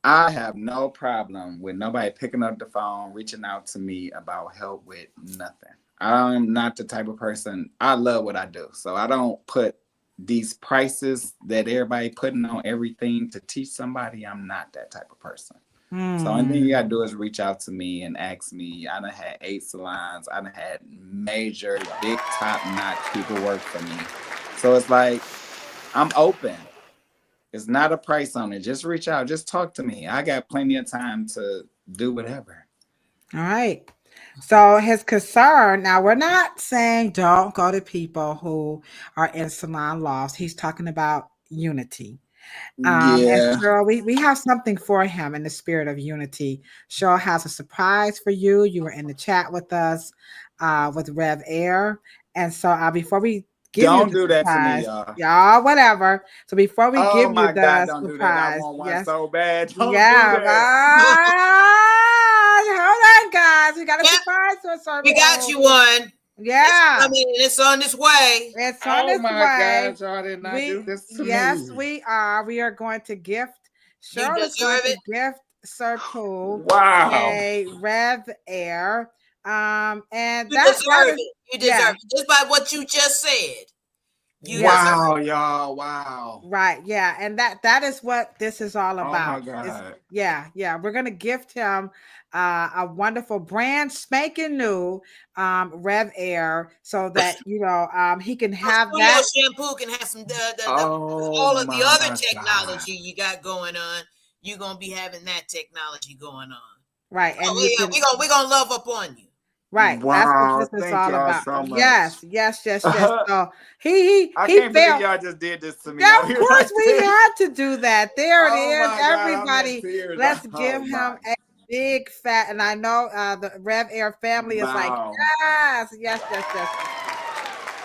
I have no problem with nobody picking up the phone, reaching out to me about help with nothing. I'm not the type of person, I love what I do. So I don't put these prices that everybody putting on everything to teach somebody. I'm not that type of person. So only thing you gotta do is reach out to me and ask me. I done had 8 salons. I done had major, big, top-notch people work for me. So it's like, I'm open. It's not a price on it. Just reach out. Just talk to me. I got plenty of time to do whatever. All right. So his concern, now we're not saying don't go to people who are in salon loss. He's talking about unity. And Cheryl, we have something for him in the spirit of unity. Cheryl has a surprise for you. You were in the chat with us with Rev Air. And so before we don't do that to me, y'all, whatever. So before we give you the don't surprise, do that. I want one so bad. Don't do hold on, guys. We got a surprise for Sir Poo. We got you one. Yeah. It's on its way. It's on its way. God, y'all did not do this to me. Yes, we are. We are going to gift. Cheryl is going to gift Sir Poo a Rev Air. And you deserve it. You deserve it. Just by what you just said. Wow. Right. Yeah. And that is what this is all about. Oh my God. Yeah. We're going to gift him a wonderful brand spanking new Rev Air so that, he can have that. Shampoo can have some all of the other technology you got going on. You're going to be having that technology going on. Right. And we're going to love up on you. Right. Wow. That's what this is all about. So much. Yes. So he can't believe y'all just did this to me. Yeah, of course we had to do that. There it is. Everybody, let's give him a big fat. And I know the Rev Air family is like, yes.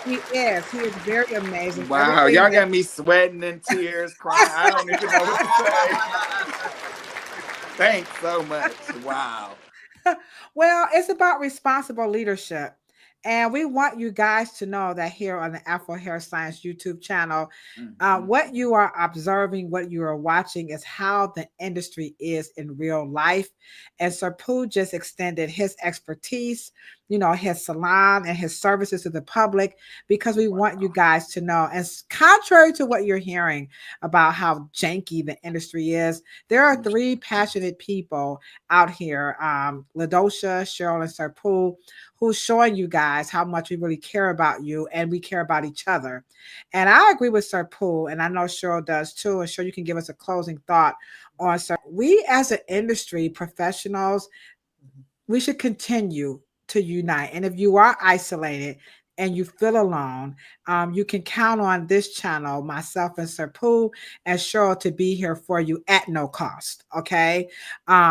He is very amazing. Wow, y'all got me sweating and tears, crying. I don't even know what to say. Thanks so much. Wow. Well, it's about responsible leadership. And we want you guys to know that here on the Afro Hair Science YouTube channel, what you are observing, what you are watching is how the industry is in real life. And Sir Poo just extended his expertise, his salon and his services to the public, because we want you guys to know. And contrary to what you're hearing about how janky the industry is, there are 3 passionate people out here, Ladosha, Cheryl, and Sir Poo, who's showing you guys how much we really care about you and we care about each other. And I agree with Sir Poo, and I know Cheryl does too. And Cheryl, you can give us a closing thought on Sir. We as an industry professionals, we should continue to unite. And if you are isolated and you feel alone, you can count on this channel, myself and Sir Poo and Cheryl, to be here for you at no cost, okay?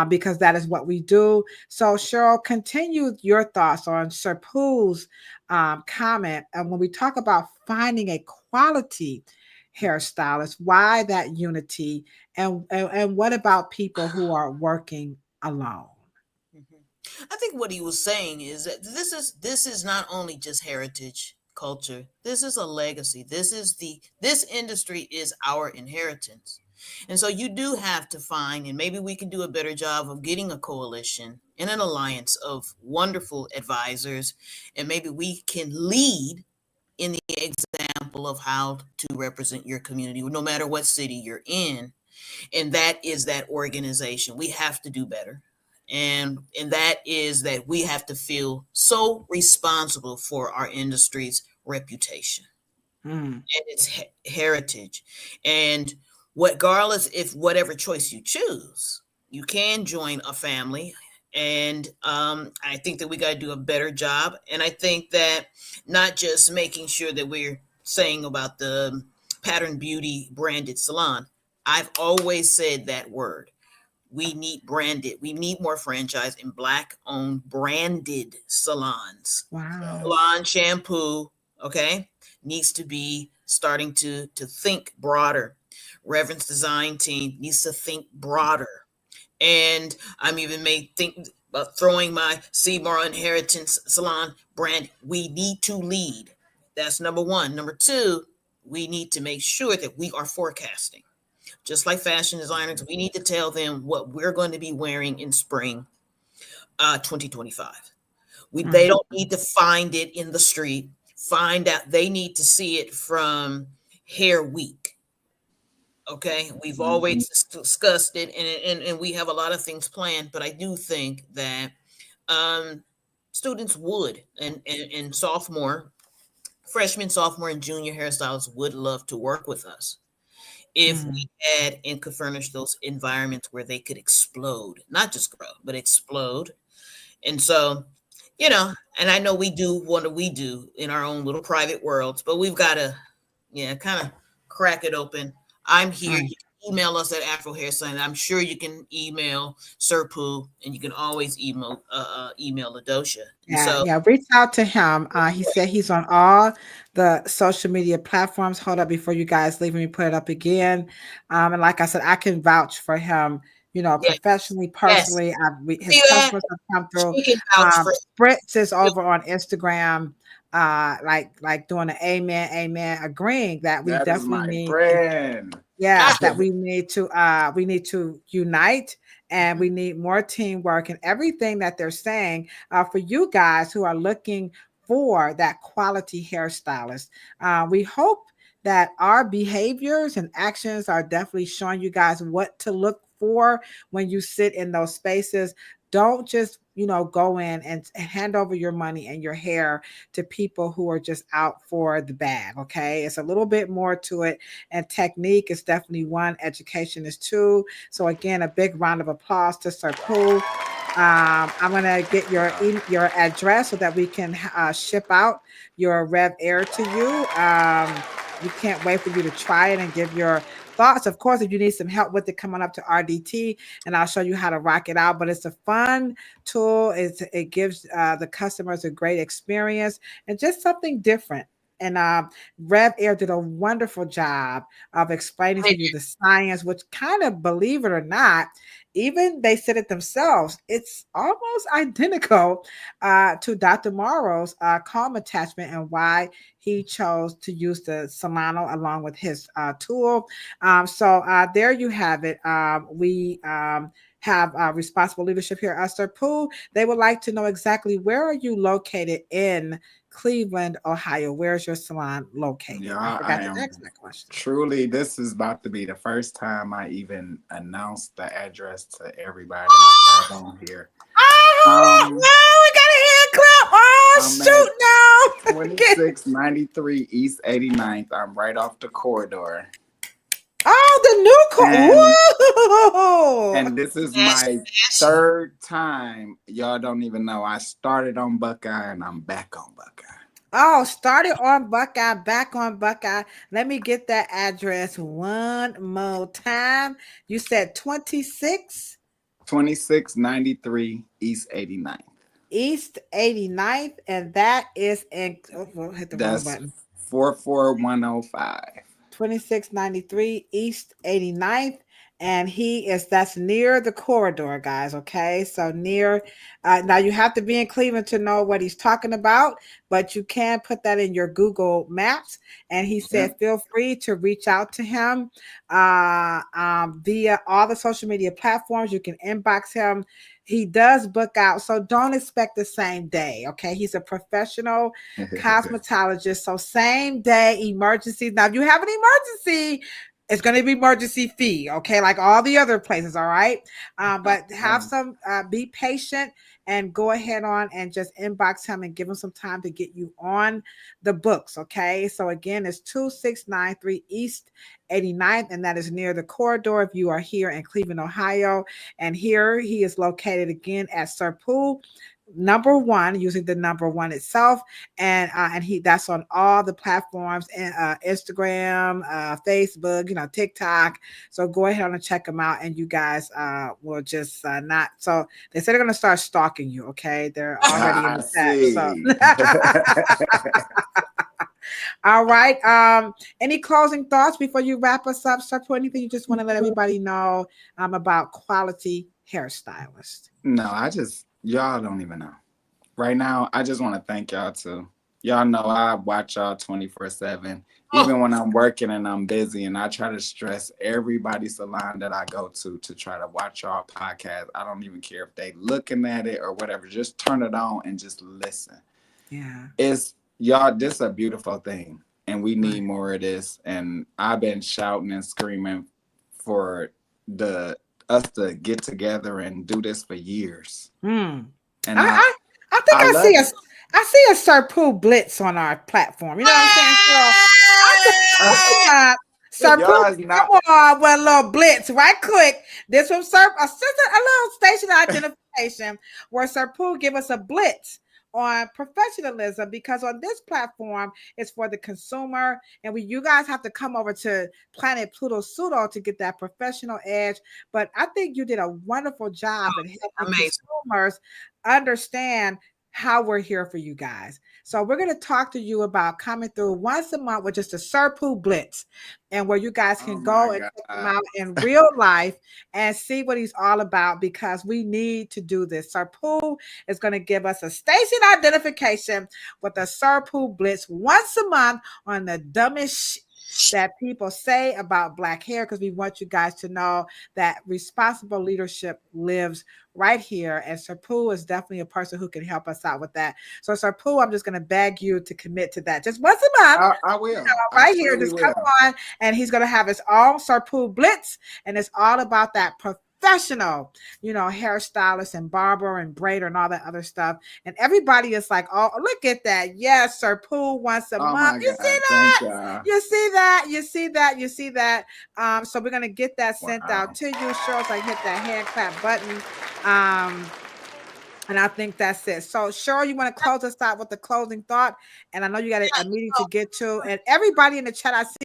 Because that is what we do. So Cheryl, continue your thoughts on Sir Poo's comment. And when we talk about finding a quality hairstylist, why that unity, and what about people who are working alone? I think what he was saying is that this is not only just heritage culture. This is a legacy. This industry is our inheritance. And so you do have to find, and maybe we can do a better job of getting a coalition and an alliance of wonderful advisors. And maybe we can lead in the example of how to represent your community, no matter what city you're in. And that is that organization. We have to do better. And that is that we have to feel so responsible for our industry's reputation and its heritage. And regardless, if whatever choice you choose, you can join a family And I think that we got to do a better job. And I think that not just making sure that we're saying about the Pattern Beauty branded salon. I've always said that word. We need branded. We need more franchise in Black-owned branded salons. Wow. Salon Shampoo, okay, needs to be starting to think broader. Reverence Design Team needs to think broader. And I'm even think about throwing my Seymour Inheritance Salon brand. We need to lead. That's number one. Number two, we need to make sure that we are forecasting. Just like fashion designers, we need to tell them what we're going to be wearing in spring 2025. They don't need to find it in the street, find out. They need to see it from Hair Week. Okay, we've always discussed it, and we have a lot of things planned, but I do think that students would, and freshmen, sophomore, and junior hairstylists would love to work with us if we had and could furnish those environments where they could explode, not just grow, but explode. And so, you know, and I know we do what we do in our own little private worlds, but we've got to, kind of crack it open. I'm here. You can email us at Afro Hair Science. I'm sure you can email Sir Poo, and you can always email Ladosha. Reach out to him. He said he's on all the social media platforms. Hold up before you guys leave. Let me put it up again. And like I said, I can vouch for him. Professionally, personally, his customers have come through. Fritz is over on Instagram. Like doing an amen, agreeing that we definitely need friend. That we need to unite, and we need more teamwork, and everything that they're saying for you guys who are looking for that quality hairstylist. We hope that our behaviors and actions are definitely showing you guys what to look for when you sit in those spaces. Don't just, go in and hand over your money and your hair to people who are just out for the bag. Okay. It's a little bit more to it. And technique is definitely one. Education is two. So again, a big round of applause to Sir Poo. I'm going to get your address so that we can ship out your Rev Air to you. We can't wait for you to try it and give your thoughts. Of course, if you need some help with it, come on up to RDT and I'll show you how to rock it out. But it's a fun tool. It gives the customers a great experience and just something different. And Rev Air did a wonderful job of explaining to you the science, which kind of, believe it or not, even they said it themselves, it's almost identical to Dr. Morrow's comb attachment and why he chose to use the Salon along with his tool. So there you have it. We have responsible leadership here at Sir Poo. They would like to know exactly where are you located in Cleveland, Ohio. Where's your salon located? I forgot to ask that question. Truly, this is about to be the first time I even announced the address to everybody on here. We got a hand clap. Shoot now. 2693 East 89th. I'm right off the corridor. Oh, the new corridor. And this is my third time. Y'all don't even know. I started on Buckeye and I'm back on Buckeye. Oh, started on Buckeye, back on Buckeye. Let me get that address one more time. You said 2693 East 89th. East 89th, and that is in hit the wrong button. 44105. 2693 East 89th, and that's near the corridor, guys. Okay, so near now you have to be in Cleveland to know what he's talking about, but you can put that in your Google Maps. And he said feel free to reach out to him via all the social media platforms. You can inbox him. He does book out, so don't expect the same day. Okay, he's a professional cosmetologist, so same day emergency. Now, if you have an emergency, It's going to be emergency fee, okay, like all the other places, all right? But have some, be patient and go ahead on and just inbox him and give him some time to get you on the books, okay? So again, it's 2693 East 89th, and that is near the corridor if you are here in Cleveland, Ohio. And here he is located again at Sir Poo, #1, using the #1 itself, and that's on all the platforms, and Instagram, Facebook, TikTok. So go ahead and check them out, and you guys will just not. So they said they're gonna start stalking you. Okay, they're already in the chat. So. All right. Any closing thoughts before you wrap us up, Sir Poo? Anything you just want to let everybody know about quality hairstylist? No, y'all don't even know. Right now, I just want to thank y'all too. Y'all know I watch y'all 24/7. Even when I'm working and I'm busy, and I try to stress everybody's salon that I go to try to watch y'all podcast. I don't even care if they looking at it or whatever. Just turn it on and just listen. Yeah. Y'all, this is a beautiful thing, and we need more of this. And I've been shouting and screaming for us to get together and do this for years. And I think I see a Sir Poo blitz on our platform. You know what I'm saying? Sir Poo, come on with a little blitz right quick. This from Sir, a little station identification where Sir Poo give us a blitz on professionalism, because on this platform it's for the consumer, and you guys have to come over to Planet Pluto Pseudo to get that professional edge. But I think you did a wonderful job at helping consumers understand how we're here for you guys. So we're going to talk to you about coming through once a month with just a Sir Poo blitz, and where you guys can go and check him out in real life and see what he's all about, because we need to do this. Sir Poo is going to give us a station identification with a Sir Poo blitz once a month on the dumbest that people say about Black hair, because we want you guys to know that responsible leadership lives right here, and Sir Poo is definitely a person who can help us out with that. So Sir Poo, I'm just going to beg you to commit to that just once a month. I will. Right here, just come on, and he's going to have his own Sir Poo blitz, and it's all about that professional, hairstylist and barber and braider and all that other stuff. And everybody is like, oh, look at that. Yes, Sir Poo once a month. You see that? You see that? You see that? You see that? So we're going to get that sent out to you. Cheryl, so I hit that hand clap button. And I think that's it. So Cheryl, you want to close us out with the closing thought? And I know you got a meeting to get to. And everybody in the chat, I see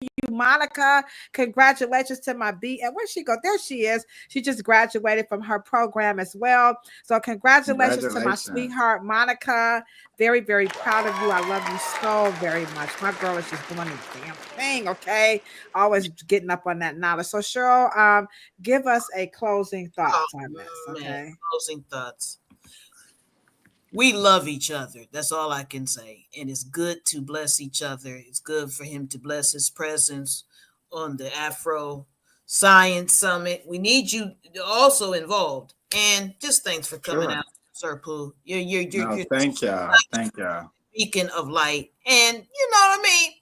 you, Monica. Congratulations to my B. And where'd she go? There she is. She just graduated from her program as well. So congratulations to my sweetheart, Monica. Very, very proud of you. I love you so very much. My girl is just doing the damn thing, okay? Always getting up on that knowledge. So Cheryl, give us a closing thoughts on this, okay? Closing thoughts. We love each other. That's all I can say. And it's good to bless each other. It's good for him to bless his presence on the Afro Science Summit. We need you also involved. And just thanks for coming out, Sir Poo. You're thank y'all. Thank y'all. Beacon of light. And you know what I mean?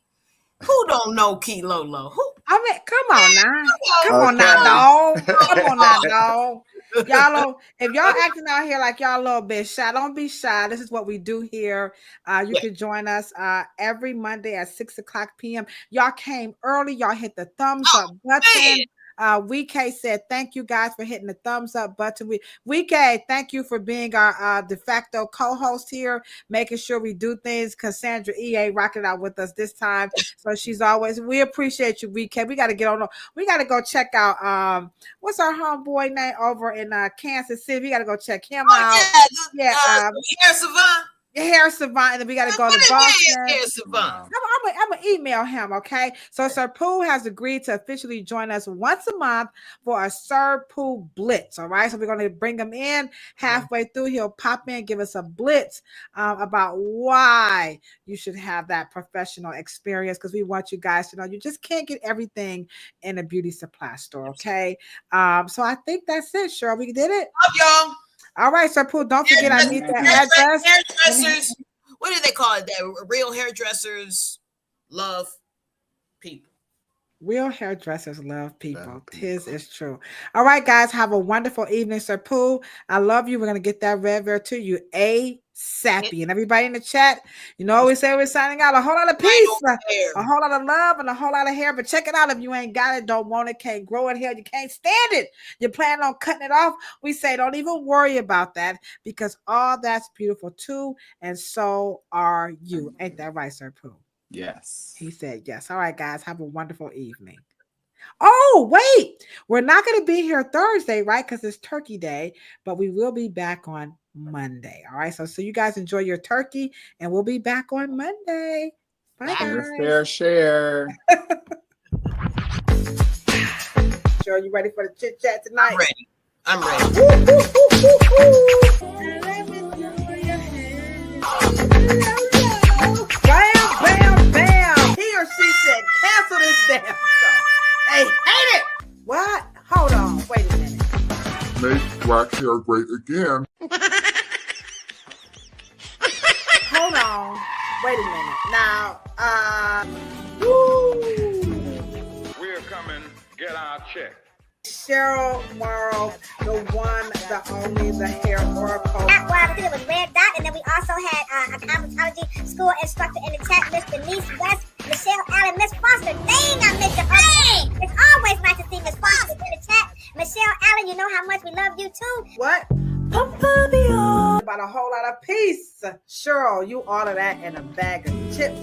Who don't know Key Lolo? I mean, come on now. Come on now, dog. Come on now, dog. Y'all, if y'all acting out here like y'all a little bit shy, don't be shy. This is what we do here. You can join us every Monday at 6:00 p.m. Y'all came early. Y'all hit the thumbs up button. WK said, thank you guys for hitting the thumbs up button. WK, thank you for being our de facto co-host here, making sure we do things. Cassandra EA rocking out with us this time. So she's always, we appreciate you, WK. We got to get on. We got to go check out, what's our homeboy name over in Kansas City? We got to go check him out. Hair Savant. Hair Savant, and then we got to go to Boston. Hair Savant. I'm gonna email him, okay? So Sir Poo has agreed to officially join us once a month for a Sir Poo blitz. All right, so we're gonna bring him in halfway through. He'll pop in, give us a blitz about why you should have that professional experience, because we want you guys to know you just can't get everything in a beauty supply store. Okay, so I think that's it. Cheryl, we did it. Love y'all. All right, Sir Poo, don't forget I need that address. Hairdressers, what do they call it? That real hairdressers love people. Real hairdressers love people. Tis is true. All right, guys. Have a wonderful evening, Sir Poo. I love you. We're going to get that red hair to you ASAP. And everybody in the chat, you know, we say we're signing out a whole lot of peace, a whole lot of love, and a whole lot of hair. But check it out. If you ain't got it, don't want it, can't grow it, hair, you can't stand it, you're planning on cutting it off, we say don't even worry about that, because all that's beautiful too. And so are you. Ain't that right, Sir Poo? Yes. He said yes. All right, guys. Have a wonderful evening. Oh, wait. We're not going to be here Thursday, right? Because it's Turkey Day, but we will be back on Monday. All right. So you guys enjoy your turkey, and we'll be back on Monday. Bye, guys. Share. Cheryl, you ready for the chit chat tonight? I'm ready. Bam, bam, bam. He or she said, cancel this damn show. They hate it. What? Hold on. Wait a minute. Make black hair great again. Hold on. Wait a minute. Now, We're coming, get our check. Cheryl, Morrow, the one, the only, the hair oracle. Well, I think it was Red Dot, and then we also had a cosmetology school instructor in the chat, Miss Denise West, Michelle Allen, Miss Foster. Dang, I missed your name. It's always nice to see Miss Foster in the chat. Michelle Allen, you know how much we love you too. What? About a whole lot of peace. Cheryl, you order that in a bag of chips.